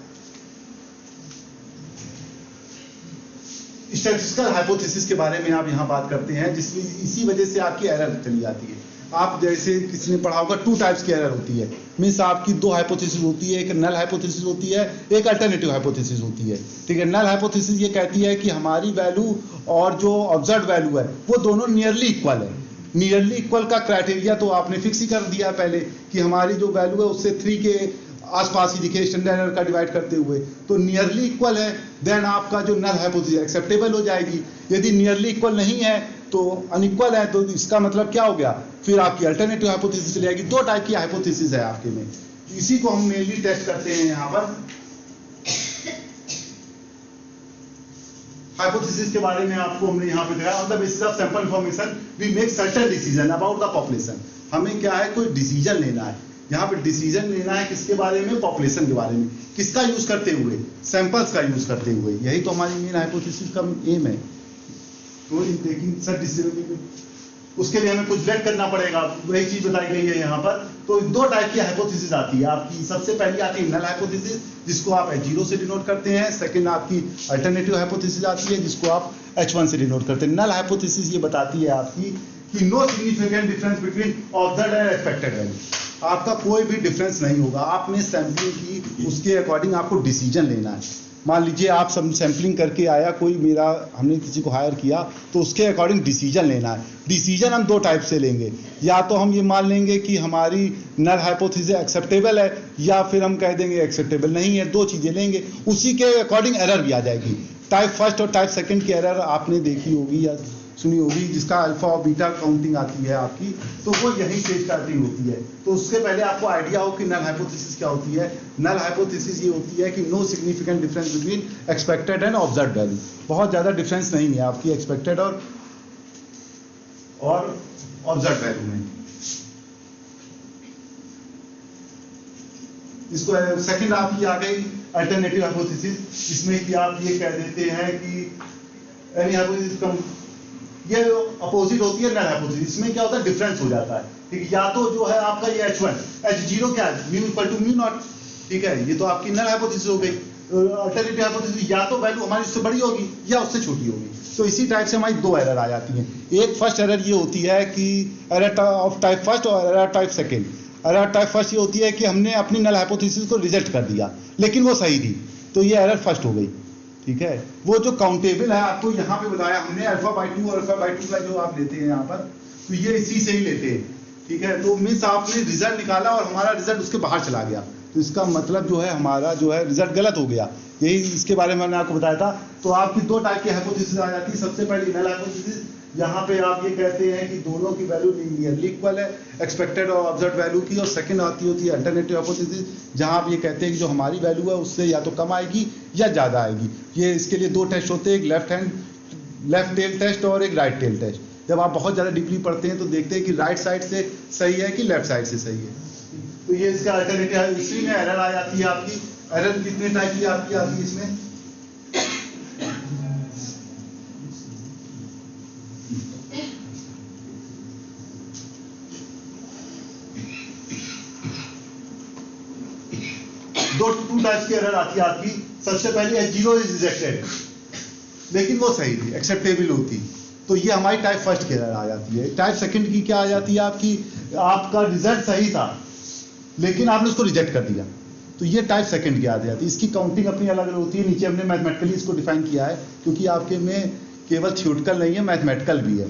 स्टैटिस्टिकल हाइपोथेसिस के बारे में आप यहाँ बात करते हैं, जिसमें इसी वजह से आपकी एरर चली जाती है। आप जैसे किसी ने पढ़ा होगा 2 टाइप्स की एरर होती है। मीन्स आपकी 2 हाइपोथेसिस होती है, एक नल हाइपोथेसिस होती है, एक अल्टरनेटिव हाइपोथेसिस होती है, ठीक है। नल हाइपोथेसिस ये कहती है कि हमारी वैल्यू और जो ऑब्जर्व वैल्यू है वो दोनों नियरली इक्वल है। नियरली इक्वल का क्राइटेरिया तो आपने फिक्स ही कर दिया पहले कि हमारी जो वैल्यू है उससे 3 के आसपास ही दिखे स्टैंडर्ड एरर का डिवाइड करते हुए, तो नियरली इक्वल है, देन आपका जो नल हाइपोथेसिस एक्सेप्टेबल हो जाएगी। यदि नियरली इक्वल नहीं है तो अनइक्वल है, तो इसका मतलब क्या हो गया, फिर आपकी अल्टरनेटिव हाइपोथेसिस चली जाएगी। 2 टाइप की हाइपोथेसिस है आपके में, इसी को हम मेनली टेस्ट करते हैं यहाँ पर। हाइपोथेसिस के बारे में आपको हमने यहाँ पे दिखाया, on the basis of sample information we make certain decision about the population. हमें क्या है, कोई डिसीजन लेना है। यहाँ पे डिसीजन लेना है किसके बारे में, पॉपुलेशन के बारे में। किसका यूज करते हुए, सैंपल्स का यूज करते हुए। यही तो हमारी मेन हाइपोथेसिस का एम है। तो इन टेकिंग सच डिसीजन उसके लिए हमें कुछ ब्लेंड करना पड़ेगा, वही चीज बताई गई है यहाँ पर। तो दो टाइप की हाइपोथेसिस आती है आपकी। सबसे पहली आती है नल हाइपोथेसिस, जिसको आप H0 से डिनोट करते हैं। सेकंड आपकी अल्टरनेटिव हाइपोथेसिस आती है, जिसको आप H1 से डिनोट करते हैं। नल हाइपोथेसिस ये बताती है आपकी कि no significant difference between observed and expected value, आपका कोई भी डिफरेंस नहीं होगा। आपने सैम्पलिंग की, उसके अकॉर्डिंग आपको डिसीजन लेना है। मान लीजिए आप सब सैम्पलिंग करके आया कोई, मेरा हमने किसी को हायर किया, तो उसके अकॉर्डिंग डिसीजन लेना है। डिसीजन हम दो टाइप से लेंगे, या तो हम ये मान लेंगे कि हमारी नल हाइपोथेसिस एक्सेप्टेबल है, या फिर हम कह देंगे एक्सेप्टेबल नहीं है। दो चीज़ें लेंगे, उसी के अकॉर्डिंग एरर भी आ जाएगी। टाइप फर्स्ट और टाइप सेकंड की एरर आपने देखी होगी या सुनी होगी, जिसका अल्फा और बीटा काउंटिंग आती है आपकी, तो वो यही से स्टार्टिंग होती है। तो उससे पहले आपको आइडिया हो कि नल हाइपोथेसिस क्या होती है। नल हाइपोथेसिस ये होती है कि no significant difference between expected and observed value, बहुत ज़्यादा डिफरेंस नहीं है आपकी एक्सपेक्टेड और ऑब्जर्व्ड वैल्यू में। इसको सेकंड आपकी आ गई अल्टरनेटिव हाइपोथेसिस, जिसमें कि आप ये कह देते हैं कि एनी हाइपोथेसिस ये अपोजिट होती है नल हाइपोथेसिस। इसमें क्या होता है, डिफरेंस हो जाता है। ठीक है, या तो जो है आपका ये H1 H0 क्या है, mu equal to mu not. ठीक है, ये तो आपकी नल हाइपोथेसिस हो गई। अल्टरनेटिव हाइपोथेसिस या तो वैल्यू हमारी उससे बड़ी होगी या उससे छोटी होगी। तो इसी टाइप से हमारी दो एरर आ जाती हैं। एक फर्स्ट एरर ये होती है कि एरर ऑफ टाइप फर्स्ट और error type second. Error type first ये होती है कि हमने अपनी नल हाइपोथेसिस को रिजेक्ट कर दिया, लेकिन वो सही थी, तो ये एरर फर्स्ट हो गई। ठीक है, वो जो काउंटेबल है आपको यहाँ पे बताया हमने, अल्फा/2 और अल्फा/2 का जो आप लेते हैं यहाँ पर, तो ये इसी से ही लेते हैं। ठीक है, तो मीन्स आपने रिजल्ट निकाला और हमारा रिजल्ट उसके बाहर चला गया, तो इसका मतलब जो है हमारा जो है रिजल्ट गलत हो गया। यही इसके बारे में मैंने आपको बताया था। तो आपकी दो टाइप की हाइपोथेसिस आ जाती है। सबसे पहले नल हाइपोथेसिस, यहाँ पे आप ये कहते हैं कि दोनों की वैल्यू लीनियरली इक्वल है एक्सपेक्टेड और ऑब्जर्व्ड वैल्यू की। और सेकंड आती होती है अल्टरनेटिव हाइपोथेसिस, जहाँ आप ये कहते हैं कि जो हमारी वैल्यू है उससे या तो कम आएगी या ज़्यादा आएगी। ये इसके लिए दो टेस्ट होते हैं, एक लेफ्ट टेल टेस्ट और एक राइट टेल टेस्ट। जब आप बहुत ज़्यादा डीपली पढ़ते हैं तो देखते हैं कि राइट साइड से सही है कि लेफ्ट साइड से सही है। तो ये इसका अल्टरनेटिव है। इसी में एरर आ जाती है आपकी। एरर कितने टाइप की आपकी आती है इसमें? टू टाइप्स की एरर आती है आपकी। सबसे पहले H0 इज रिजेक्टेड, लेकिन वो सही थी, एक्सेप्टेबल होती, तो ये हमारी टाइप फर्स्ट की एरर आ जाती है। टाइप सेकंड की क्या आ जाती है आपकी, आपका रिजल्ट सही था लेकिन आपने उसको रिजेक्ट कर दिया, तो ये टाइप सेकंड की आ जाती है। इसकी काउंटिंग अपनी अलग अलग होती है। नीचे हमने मैथमेटिकली इसको डिफाइन किया है, क्योंकि आपके में केवल थ्योरेटिकल नहीं है, मैथमेटिकल भी है।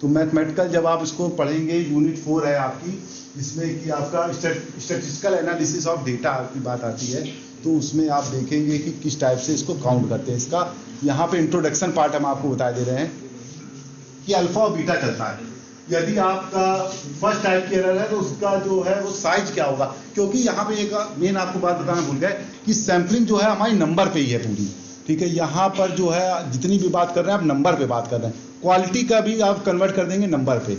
तो मैथमेटिकल जब आप इसको पढ़ेंगे, यूनिट 4 है आपकी, जिसमें कि आपका स्टैटिस्टिकल एनालिसिस ऑफ डेटा की बात आती है, तो उसमें आप देखेंगे कि किस टाइप से इसको काउंट करते हैं। इसका यहाँ पे इंट्रोडक्शन पार्ट हम आपको बता दे रहे हैं कि अल्फा और बीटा चलता है। यदि आपका फर्स्ट टाइप की एरर है तो उसका जो है वो साइज क्या होगा, क्योंकि यहाँ पे एक मेन आपको बात बताना भूल गए कि सैम्पलिंग जो है हमारी नंबर पे ही है पूरी। ठीक है, यहाँ पर जो है जितनी भी बात कर रहे हैं आप नंबर पे बात कर रहे हैं, क्वालिटी का भी आप कन्वर्ट कर देंगे नंबर पे।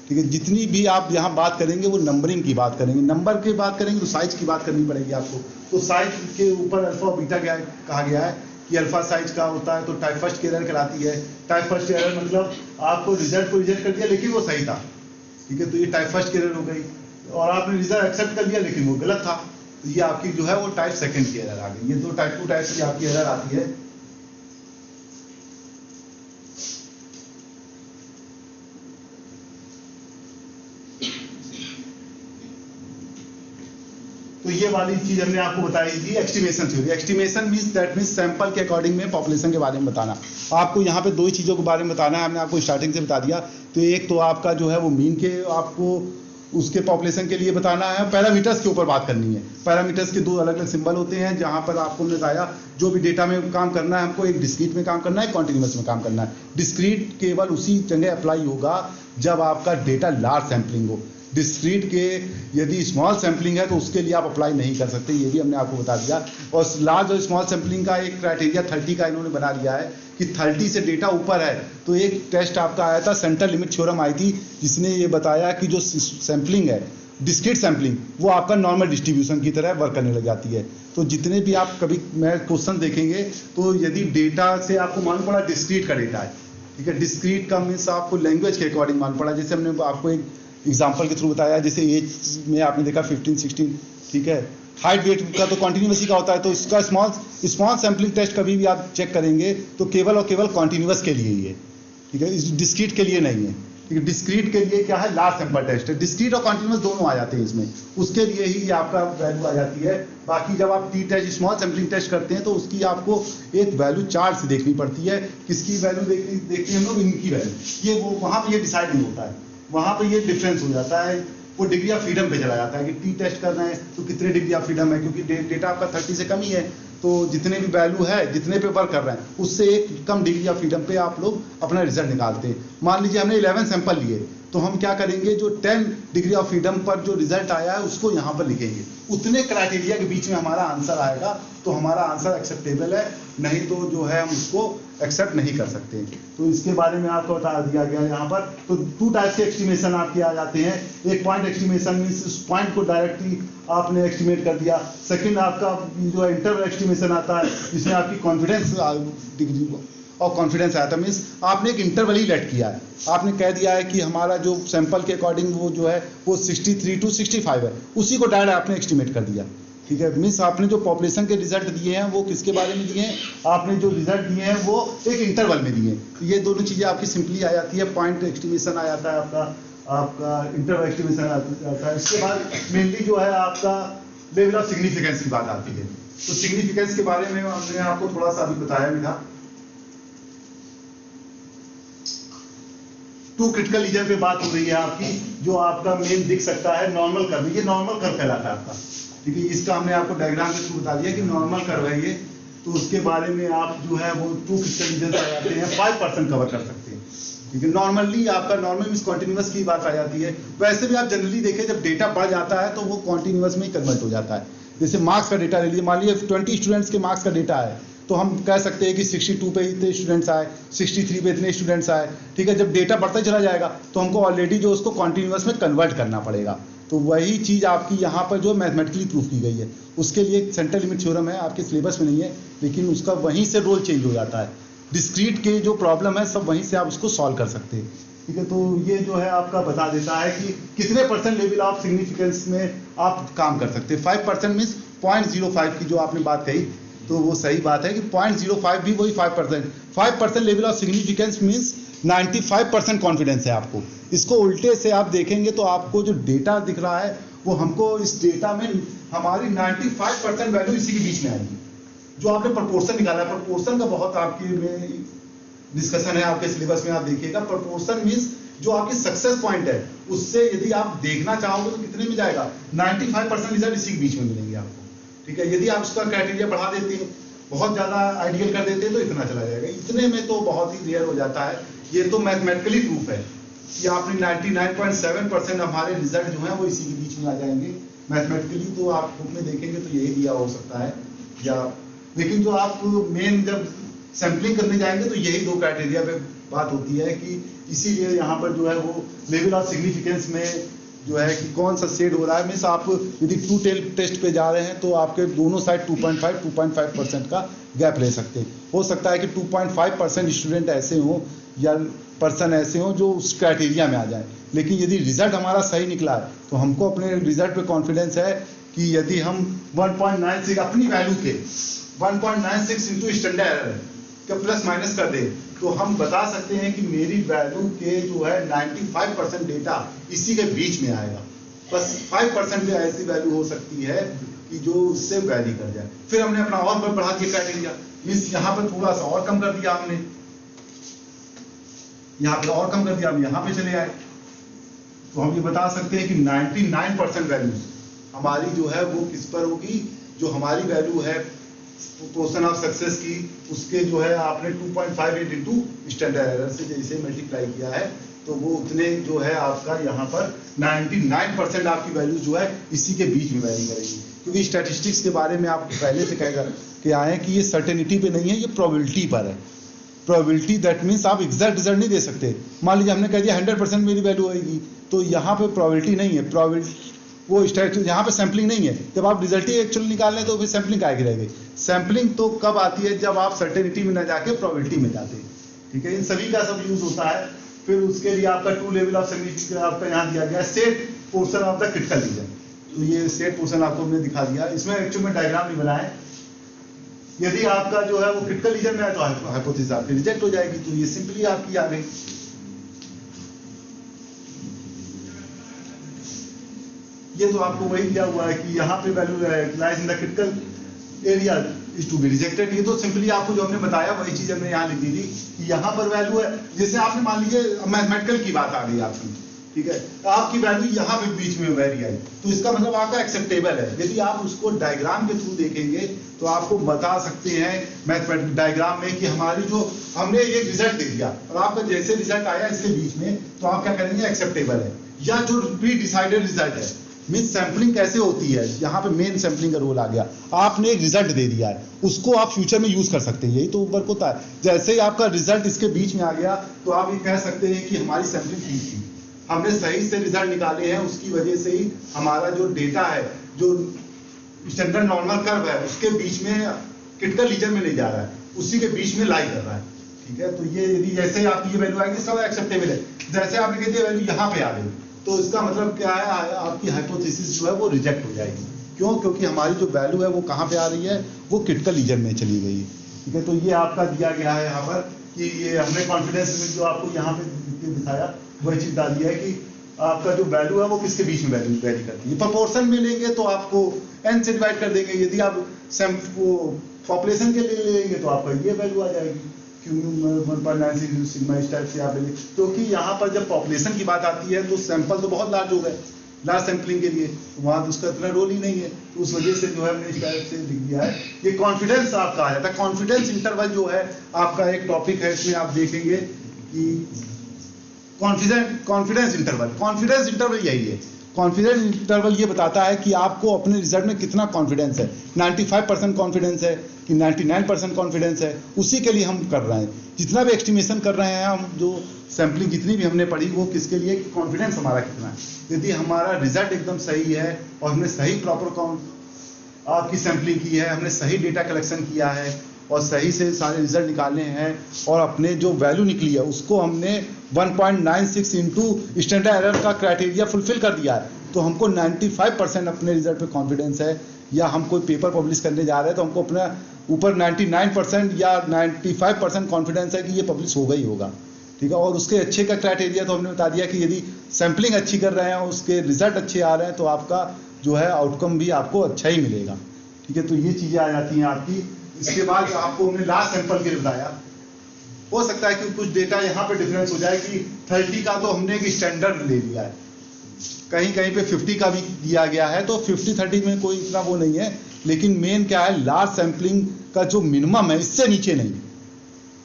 ठीक है, जितनी भी आप यहाँ बात करेंगे वो नंबरिंग की बात करेंगे, नंबर की बात करेंगे तो साइज की बात करनी पड़ेगी आपको। तो साइज के ऊपर अल्फा और बीटा क्या कहा गया है कि अल्फा साइज का होता है तो टाइप फर्स्ट की एरर कहलाती है। टाइप फर्स्ट एरर मतलब आपको रिजल्ट को रिजेक्ट कर दिया लेकिन वो सही था। ठीक है, तो ये टाइप फर्स्ट की एरर हो गई। और आपने रिजल्ट एक्सेप्ट कर लिया लेकिन वो गलत था, तो ये आपकी जो है वो टाइप सेकंड की एरर आ गई। ये दो टाइप 2 टाइप्स की आपकी एरर आती है। तो ये वाली चीज हमने आपको बताई थी estimation theory. Estimation means that means sample के अकॉर्डिंग में पॉपुलेशन के बारे में बताना। आपको यहाँ पे दो ही चीज़ों के बारे में बताना है, हमने आपको स्टार्टिंग से बता दिया। तो एक तो आपका जो है वो मीन के आपको उसके पॉपुलेशन के लिए बताना है, पैरामीटर्स के ऊपर बात करनी है। पैरामीटर्स के दो अलग अलग सिंबल होते हैं, जहाँ पर आपको हमने बताया जो भी डेटा में काम करना है हमको, एक डिस्क्रीट में काम करना है, कॉन्टिन्यूस में काम करना है। डिस्क्रीट केवल उसी जगह अप्लाई होगा जब आपका डेटा लार्ज सैम्पलिंग हो। डिस्क्रीट के यदि स्मॉल सैम्पलिंग है तो उसके लिए आप अप्लाई नहीं कर सकते, ये भी हमने आपको बता दिया। और लार्ज और स्मॉल सैम्पलिंग का एक क्राइटेरिया 30 का इन्होंने बना दिया है कि 30 से डेटा ऊपर है तो एक टेस्ट आपका आया था, सेंटर लिमिट थ्योरम आई थी, जिसने ये बताया कि जो सैम्पलिंग है डिस्क्रीट सैम्पलिंग वो आपका नॉर्मल डिस्ट्रीब्यूशन की तरह वर्क करने लग जाती है। तो जितने भी आप कभी मैं क्वेश्चन देखेंगे तो यदि डेटा से आपको मालूम पड़ा डिस्क्रीट का डेटा है, ठीक है। डिस्क्रीट का मीन्स आपको लैंग्वेज के अकॉर्डिंग मान पड़ा, जैसे हमने आपको एक एग्जांपल के थ्रू बताया, जैसे एज में आपने देखा 15-16, ठीक है। हाइट वेट का तो कॉन्टिन्यूस का होता है, तो इसका स्मॉल सैम्पलिंग टेस्ट कभी भी आप चेक करेंगे तो केवल और केवल कॉन्टिन्यूस के लिए ही है, ठीक है, डिस्क्रीट के लिए नहीं है, ठीक है। डिस्क्रीट के लिए क्या है, लार्ज सैंपल टेस्ट है। डिस्क्रीट और कॉन्टिन्यूस दोनों आ जाते हैं इसमें, उसके लिए ही ये आपका वैल्यू आ जाती है। बाकी जब आप T test small sampling test करते हैं तो उसकी आपको एक वैल्यू चार्ट से देखनी पड़ती है। किसकी वैल्यू देखते हैं हम लोग, इनकी वैल्यू, ये वो वहाँ पर ये डिसाइड नहीं होता है, वहाँ पर ये डिफरेंस हो जाता है, वो डिग्री ऑफ फ्रीडम पे चला जाता है कि टी टेस्ट करना है तो कितने डिग्री ऑफ फ्रीडम है, क्योंकि डेटा आपका 30 से कम ही है, तो जितने भी वैल्यू है, जितने पे वर्क कर रहे हैं, उससे एक कम डिग्री ऑफ फ्रीडम पे आप लोग अपना रिजल्ट निकालते हैं। मान लीजिए हमने 11 सैंपल लिए, तो हम क्या करेंगे, जो 10 डिग्री ऑफ फ्रीडम पर जो रिजल्ट आया है उसको यहाँ पर लिखेंगे। उतने क्राइटेरिया के बीच में हमारा आंसर आएगा तो हमारा आंसर एक्सेप्टेबल है, नहीं तो जो है हम उसको एक्सेप्ट नहीं कर सकते। तो इसके बारे में आपको बता दिया गया यहाँ पर। तो 2 टाइप के एस्टिमेशन आपके आ जाते हैं। एक पॉइंट एस्टिमेशन मीन्स उस पॉइंट को डायरेक्टली आपने एस्टिमेट कर दिया। सेकंड आपका जो इंटरवल एस्टिमेशन आता है, जिसमें आपकी कॉन्फिडेंस डिग्री और कॉन्फिडेंस आता है, मीन्स आपने एक इंटरवल ही लेट किया है, आपने कह दिया है कि हमारा जो सैंपल के अकॉर्डिंग वो जो है वो 63 to 65 है, उसी को डायरेक्ट आपने एस्टिमेट कर दिया, ठीक है। मीन्स आपने जो पॉपुलेशन के रिजल्ट दिए हैं वो किसके बारे में दिए हैं, आपने जो रिजल्ट दिए हैं वो एक इंटरवल में दिए हैं। ये दोनों चीज़ें आपकी सिंपली आ जाती है। पॉइंट एस्टिमेशन आ जाता है आपका इंटरवल एस्टिमेशन आता है। इसके बाद मेनली जो है आपका लेवल ऑफ सिग्निफिकेंस की बात आती है। तो सिग्निफिकेंस के बारे में हमने आपको थोड़ा सा अभी बताया भी था। 2 क्रिटिकल रीजन पे बात हो रही है आपकी, जो आपका मेन दिख सकता है नॉर्मल कर्व, ये नॉर्मल कर्व कहलाता है आपका, ठीक है। इसका हमने आपको डायग्राम के थ्रू बता दिया कि नॉर्मल कर्व है ये। तो उसके बारे में आप जो है वो 2 क्रिटिकल रीजन आ जाते हैं, 5% कवर कर सकते हैं, ठीक है। नॉर्मली आपका नॉर्मल मींस कॉन्टिन्यूस की बात आ जाती है। वैसे भी आप जनरली देखें जब डेटा बढ़ जाता है तो वो कॉन्टिन्यूस में ही कन्वर्ट हो जाता है। जैसे मार्क्स का डेटा ले लीजिए, मान लीजिए 20 स्टूडेंट्स के मार्क्स का डेटा है, तो हम कह सकते हैं कि 62 पे इतने स्टूडेंट्स आए, 63 पे इतने स्टूडेंट्स आए, ठीक है। जब डेटा बढ़ता चला जाएगा तो हमको ऑलरेडी जो उसको कॉन्टिन्यूस में कन्वर्ट करना पड़ेगा। तो वही चीज़ आपकी यहाँ पर जो मैथमेटिकली प्रूफ की गई है, उसके लिए एक सेंटर लिमिट थ्योरम है, आपके सिलेबस में नहीं है, लेकिन उसका वहीं से रोल चेंज हो जाता है। डिस्क्रीट के जो प्रॉब्लम है सब वहीं से आप उसको सॉल्व कर सकते हैं, ठीक है। तो ये जो है आपका बता देता है कि कितने % लेवल ऑफ सिग्निफिकेंस में आप काम कर सकते हैं। 5% मीन्स 0.05 की जो आपने बात कही, तो वो सही बात है कि 0.05 भी वही 5% level of significance means 95% confidence है आपको। इसको उल्टे से आप देखेंगे तो आपको जो डेटा दिख रहा है वो हमको इस डेटा में हमारी 95% वैल्यू इसी के बीच में आएगी। जो आपने प्रपोर्शन निकाला है, प्रपोर्शन का बहुत आपके में डिस्कशन है आपके सिलेबस में, आप देखिएगा। प्रपोर्शन मीन्स जो आपकी सक्सेस पॉइंट है उससे यदि आप देखना चाहोगे तो कितने में जाएगा, 95% रिजल्ट इसी के बीच में मिलेंगे आपको, ठीक है। यदि आप उसका क्राइटेरिया बढ़ा देते हैं, बहुत ज़्यादा आइडियल कर देते हैं तो इतना चला जाएगा। इतने में तो बहुत ही रेयर हो जाता है। ये तो मैथमेटिकली प्रूफ है कि आपने 99.7% हमारे रिजल्ट जो है वो इसी के बीच में आ जाएंगे। मैथमेटिकली तो आप बुक में देखेंगे तो यही दिया हो सकता है, या लेकिन जो आप मेन जब सैम्पलिंग करने जाएंगे तो यही 2 क्राइटेरिया पे बात होती है कि इसीलिए यहाँ पर जो है वो लेवल ऑफ सिग्निफिकेंस में जो है कि कौन सा शेड हो रहा है। मीन्स आप यदि 2 टेस्ट पे जा रहे हैं तो आपके दोनों साइड 2.5% का गैप ले सकते हैं। हो सकता है कि 2.5% स्टूडेंट ऐसे हों या पर्सन ऐसे हों जो उस क्राइटेरिया में आ जाए, लेकिन यदि रिजल्ट हमारा सही निकला है तो हमको अपने रिजल्ट पे कॉन्फिडेंस है कि यदि हम 1.96 अपनी वैल्यू के 1.96 इंटू स्टैंडर्ड एरर का प्लस माइनस कर दें तो हम बता सकते हैं कि मेरी वैल्यू के जो है 95% डेटा इसी के बीच में आएगा। बस 5% में ऐसी वैल्यू हो सकती है कि जो उससे वैरी कर जाए। फिर हमने अपना और बढ़ा दिया क्राइटेरिया, मीन्स यहाँ पर थोड़ा सा और कम कर दिया हमने, यहाँ पे और कम कर दिया, हम यहाँ पे चले आए। तो हम ये बता सकते हैं कि 99% वैल्यूज हमारी जो है वो किस पर होगी, जो हमारी वैल्यू है पोर्शन ऑफ सक्सेस की, उसके जो है आपने 2.58 इंटू स्टैंडर्ड एरर से जैसे मल्टीप्लाई किया है तो वो उतने जो है आपका यहाँ पर 99% आपकी वैल्यू जो है इसी के बीच में वैरी करेगी। क्योंकि स्टैटिस्टिक्स के बारे में आप पहले से कहेगा कि आए कि ये सर्टेनिटी पे नहीं है, ये प्रोबेबिलिटी पर है। प्रोबेबिलिटी दैट मीन्स आप एग्जैक्ट रिजल्ट नहीं दे सकते। मान लीजिए हमने कह दिया 100% मेरी वैल्यू होगी, तो यहाँ पे प्रोबेबिलिटी नहीं है, प्रोबेबिलिटी वो स्टैटिस्टिक्स यहाँ पे सैम्पलिंग नहीं है। जब आप रिजल्ट ही एक्चुअली निकाल लें तो फिर सैम्पलिंग काहे की रहेगी। सैम्पलिंग तो कब आती है, जब आप सर्टेनिटी में ना जाके प्रोबेबिलिटी में जाते हैं। ठीक है, इन सभी का सब यूज होता है। फिर उसके लिए आपका 2 लेवल ऑफ सिग्निफिकेंस आपका यहाँ दिया गया, set portion of the critical reason. तो ये सेट पोर्शन आपको हमने दिखा दिया। इसमें एक्चुअल में डायग्राम नहीं बनाए। यदि आपका जो है वो क्रिटिकल रीजन में है तो हाइपोथेसिस आपकी रिजेक्ट हो जाएगी। तो ये सिंपली आपकी आ गई। ये तो आपको वही दिया हुआ है कि यहाँ पे value lies in the critical area is to be rejected. ये तो सिंपली आपको जो हमने बताया वही चीज हमने यहाँ लिख दी थी कि यहाँ पर वैल्यू है। जैसे आपने मान लीजिए मैथमेटिकल की बात आ गई आपकी, ठीक है, आपकी वैल्यू यहाँ पे बीच में वेरी आई, तो इसका मतलब आपका एक्सेप्टेबल है। यदि आप उसको डायग्राम के थ्रू देखेंगे तो आपको बता सकते हैं मैथमेटिकल डायग्राम में कि हमारी जो हमने एक रिजल्ट दे दिया और आपका जैसे रिजल्ट आया इसके बीच में, तो आप क्या करेंगे, एक्सेप्टेबल है। या जो प्री डिसाइडेड रिजल्ट है, मीन सैम्पलिंग कैसे होती है, यहाँ पे मेन सैम्पलिंग का रोल आ गया। आपने एक रिजल्ट दे दिया है, उसको आप फ्यूचर में यूज कर सकते हैं, यही तो वर्क होता है। जैसे ही आपका रिजल्ट इसके बीच में आ गया तो आप ये कह सकते हैं कि हमारी सैम्पलिंग ठीक थी, हमने सही से रिजल्ट निकाले हैं, उसकी वजह से ही हमारा जो डेटा है, जो स्टैंडर्ड नॉर्मल कर्व है, उसके बीच में क्रिटिकल रीजन में नहीं जा रहा है, उसी के बीच में लाई कर रहा है। ठीक है, तो ये यदि जैसे आपकी ये वैल्यू आएगी सब एक्सेप्टेबल है। जैसे आपने कह दिया वैल्यू यहाँ पे आ गई, तो इसका मतलब क्या है, आपकी हाइपोथेसिस जो है वो रिजेक्ट हो जाएगी। क्यों? क्योंकि हमारी जो वैल्यू है वो कहाँ पे आ रही है, वो क्रिटिकल रीजन में चली गई। ठीक है, तो ये आपका दिया गया है यहाँ पर कि ये हमने कॉन्फिडेंस में जो आपको यहाँ पे दिखाया वही चीज डाल दिया है कि आपका जो वैल्यू है वो किसके बीच में वैल्यू वेरी करती है। प्रोपोर्शन में लेंगे तो आपको n से डिवाइड कर देंगे। यदि आप पॉपुलेशन के लिए लेंगे तो आपका ये वैल्यू आ जाएगी, सिग्मा इस टाइप से आप लेंगे। क्योंकि यहाँ पर जब पॉपुलेशन की बात आती है तो सैंपल तो बहुत लार्ज हो गए, लार्ज सैंपलिंग के लिए, तो वहाँ तो उसका इतना रोल ही नहीं है। तो उस वजह से जो है हमने इस टाइप से लिख दिया है। ये कॉन्फिडेंस आपका आ जाता है। कॉन्फिडेंस इंटरवल जो है आपका एक टॉपिक है, इसमें आप देखेंगे कि कॉन्फिडेंस इंटरवल यही है। कॉन्फिडेंस इंटरवल ये बताता है कि आपको अपने रिजल्ट में कितना कॉन्फिडेंस है, 95% कॉन्फिडेंस है कि 99% कॉन्फिडेंस है, उसी के लिए हम कर रहे हैं। जितना भी एस्टिमेशन कर रहे हैं हम, जो सैम्पलिंग जितनी भी हमने पढ़ी वो किसके लिए, कॉन्फिडेंस हमारा कितना है। यदि हमारा रिजल्ट एकदम सही है और हमने सही प्रॉपर आपकी सैम्पलिंग की है, हमने सही डेटा कलेक्शन किया है और सही से सारे रिजल्ट निकाले हैं और अपने जो वैल्यू निकली है उसको हमने 1.96 इंटू स्टैंडर्ड एरर का क्राइटेरिया फुलफिल कर दिया है, तो हमको 95% अपने रिजल्ट पे कॉन्फिडेंस है। या हम कोई पेपर पब्लिश करने जा रहे हैं तो हमको अपना ऊपर 99% या 95% कॉन्फिडेंस है कि ये पब्लिश होगा ही होगा। ठीक है, और उसके अच्छे का क्राइटेरिया तो हमने बता दिया कि यदि सैम्पलिंग अच्छी कर रहे हैं, उसके रिजल्ट अच्छे आ रहे हैं, तो आपका जो है आउटकम भी आपको अच्छा ही मिलेगा। ठीक है, तो ये चीज़ें आ जाती हैं आपकी। इसके बाद आपको हमने लास्ट सैंपल के लिए बताया, हो सकता है कि कुछ डेटा यहाँ पे डिफरेंस हो जाए कि 30 का तो हमने एक स्टैंडर्ड ले लिया है, कहीं कहीं पे 50 का भी दिया गया है, तो 50-30 में कोई इतना वो नहीं है। लेकिन मेन क्या है, लार्ज सैम्पलिंग का जो मिनिमम है इससे नीचे नहीं।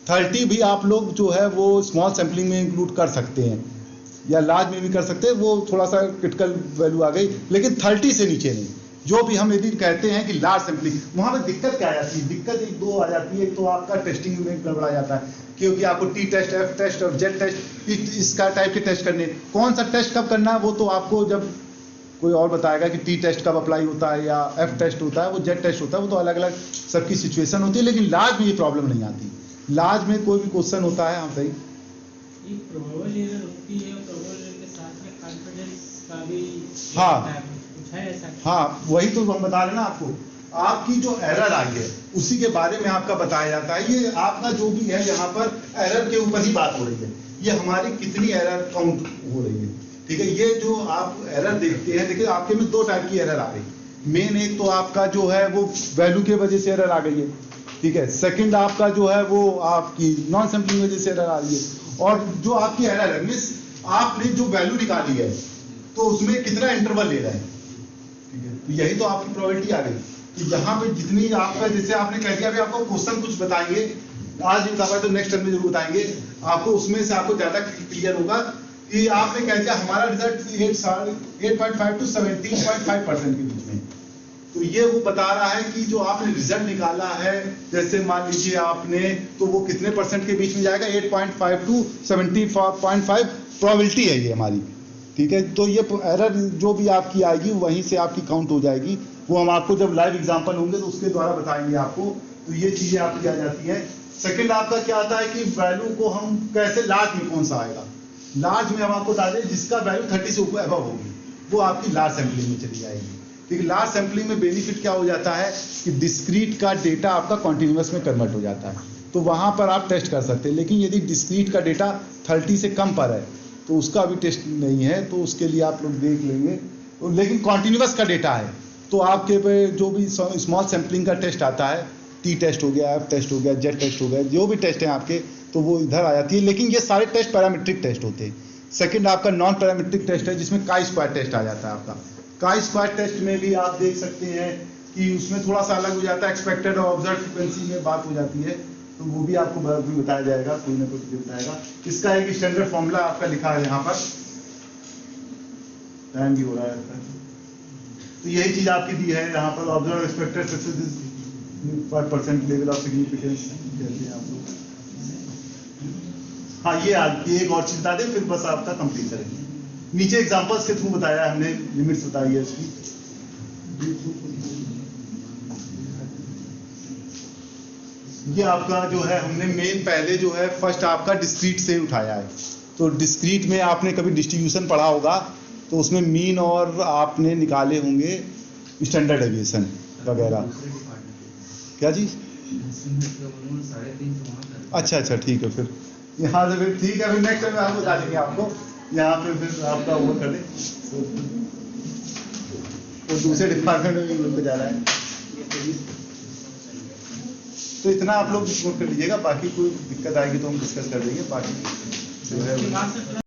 30 भी आप लोग जो है वो स्मॉल सैम्पलिंग में इंक्लूड कर सकते हैं या लार्ज में भी कर सकते हैं, वो थोड़ा सा क्रिटिकल वैल्यू आ गई, लेकिन 30 से नीचे नहीं। जो भी हम यदि कहते हैं कि लार्ज सैम्पलिंग, वहाँ पर दिक्कत क्या आ जाती है, दिक्कत एक दो आ जाती है। एक तो आपका टेस्टिंग में गड़बड़ा जाता है, क्योंकि आपको टी टेस्ट, एफ टेस्ट और जेड टेस्ट इसका टाइप के टेस्ट करने, कौन सा टेस्ट कब करना है वो तो आपको जब कोई और बताएगा कि टी टेस्ट कब अप्लाई होता है या एफ टेस्ट होता है, वो जेड टेस्ट होता है, वो तो अलग अलग सबकी सिचुएशन होती है। लेकिन लार्ज में ये प्रॉब्लम नहीं आती। लार्ज में कोई भी क्वेश्चन होता है, हाँ सही, प्रोबेबल एरर होती है, प्रोबेबल एरर के साथ में कॉन्फिडेंस का भी हाँ कुछ है ऐसा। हाँ, वही तो हम बता रहे हैं ना आपको। आपकी जो एरर आई है उसी के बारे में आपका बताया जाता है। ये आपका जो भी है यहाँ पर एरर के ऊपर ही बात हो रही है, ये हमारी कितनी एरर काउंट हो रही है। ठीक है, ये जो आप एरर देखते हैं, देखिए आपके में दो टाइप की एरर आ रही। मेन एक तो आपका जो है वो वैल्यू के वजह से एरर आ गई है। ठीक है, सेकंड आपका जो है वो आपकी नॉन सैम्पलिंग वजह से एरर आ रही है। और जो आपकी एरर है, मीन्स आपने जो वैल्यू निकाली है तो उसमें कितना इंटरवल ले रहे हैं। ठीक है, तो यही तो आपकी प्रोबेबिलिटी आ गई कि यहाँ पे जितनी आपका, जैसे आपने कह दिया अभी आपको क्वेश्चन कुछ बताएंगे, आज नहीं बता पाए तो नेक्स्ट टाइम में जरूर बताएंगे आपको, उसमें से आपको ज्यादा क्लियर होगा कि आपने कह दिया हमारा रिजल्ट 8.5 to 17.5% के बीच में। तो ये वो बता रहा है कि जो आपने रिजल्ट निकाला है, जैसे मान लीजिए आपने, तो वो कितने परसेंट के बीच में जाएगा, 8.5 to 17.5 प्रोबेबिलिटी है ये हमारी। ठीक है, तो ये एरर जो भी आपकी आएगी वहीं से आपकी काउंट हो जाएगी। वो हम आपको जब लाइव एग्जांपल होंगे तो उसके द्वारा बताएंगे आपको। तो ये चीजें आपकी आ जाती हैं। सेकंड आपका क्या आता है कि वैल्यू को हम कैसे, लार्ज में कौन सा आएगा, लार्ज में हम आपको बता दें जिसका वैल्यू 30 से ऊपर अबव होगी वो आपकी लार्ज सैम्पलिंग में चली जाएगी। ठीक है, लार्ज सैम्पलिंग में बेनिफिट क्या हो जाता है कि डिस्क्रीट का डेटा आपका कॉन्टिन्यूस में कन्वर्ट हो जाता है, तो वहाँ पर आप टेस्ट कर सकते हैं। लेकिन यदि डिस्क्रीट का डेटा 30 से कम पर है तो उसका अभी टेस्ट नहीं है, तो उसके लिए आप लोग देख लेंगे। लेकिन कॉन्टिन्यूस का डेटा है तो आपके पे जो भी स्मॉल सैम्पलिंग का टेस्ट आता है, टी टेस्ट हो गया, एफ टेस्ट हो गया, जेड टेस्ट हो गया, जो भी टेस्ट हैं आपके, तो वो इधर आ जाती है। लेकिन ये सारे टेस्ट पैरामीट्रिक टेस्ट होते हैं। सेकंड आपका नॉन पैरामीट्रिक टेस्ट है जिसमें काई स्क्वायर टेस्ट आ जाता है आपका। काई स्क्वायर टेस्ट में भी आप देख सकते हैं कि उसमें थोड़ा सा अलग हो जाता है, एक्सपेक्टेड और ऑब्जर्व फ्रीक्वेंसी में बात हो जाती है, तो वो भी आपको भी बताया जाएगा, कोई ना कोई बताएगा। इसका एक स्टैंडर्ड फॉर्मूला आपका लिखा है यहाँ पर, टाइम भी हो रहा है, तो यही चीज आपकी दी है यहाँ पर, observe expected success % level of significance कहते हैं आप लोग। हाँ, ये आपकी एक और चीज बता दें फिर बस आपका कंप्लीट करेंगे। नीचे एग्जांपल्स के थ्रू बताया है हमने, लिमिट्स बताई है इसकी। ये आपका जो है हमने मेन पहले जो है फर्स्ट आपका डिस्क्रीट से उठाया है। तो डिस्क्रीट में आपने कभी डिस्ट्रीब्यूशन पढ़ा होगा, तो उसमें मीन और आपने निकाले होंगे स्टैंडर्ड डेविएशन वगैरह। क्या जी? अच्छा अच्छा, ठीक है, फिर यहाँ से फिर ठीक है, फिर नेक्स्ट टाइम हम बता देंगे आपको। यहाँ पे फिर आपका वो कर दें, तो दूसरे डिपार्टमेंट में भी लोग जा रहा है, तो इतना आप लोग नोट कर लीजिएगा। बाकी कोई दिक्कत आएगी तो हम डिस्कस कर देंगे। बाकी जो है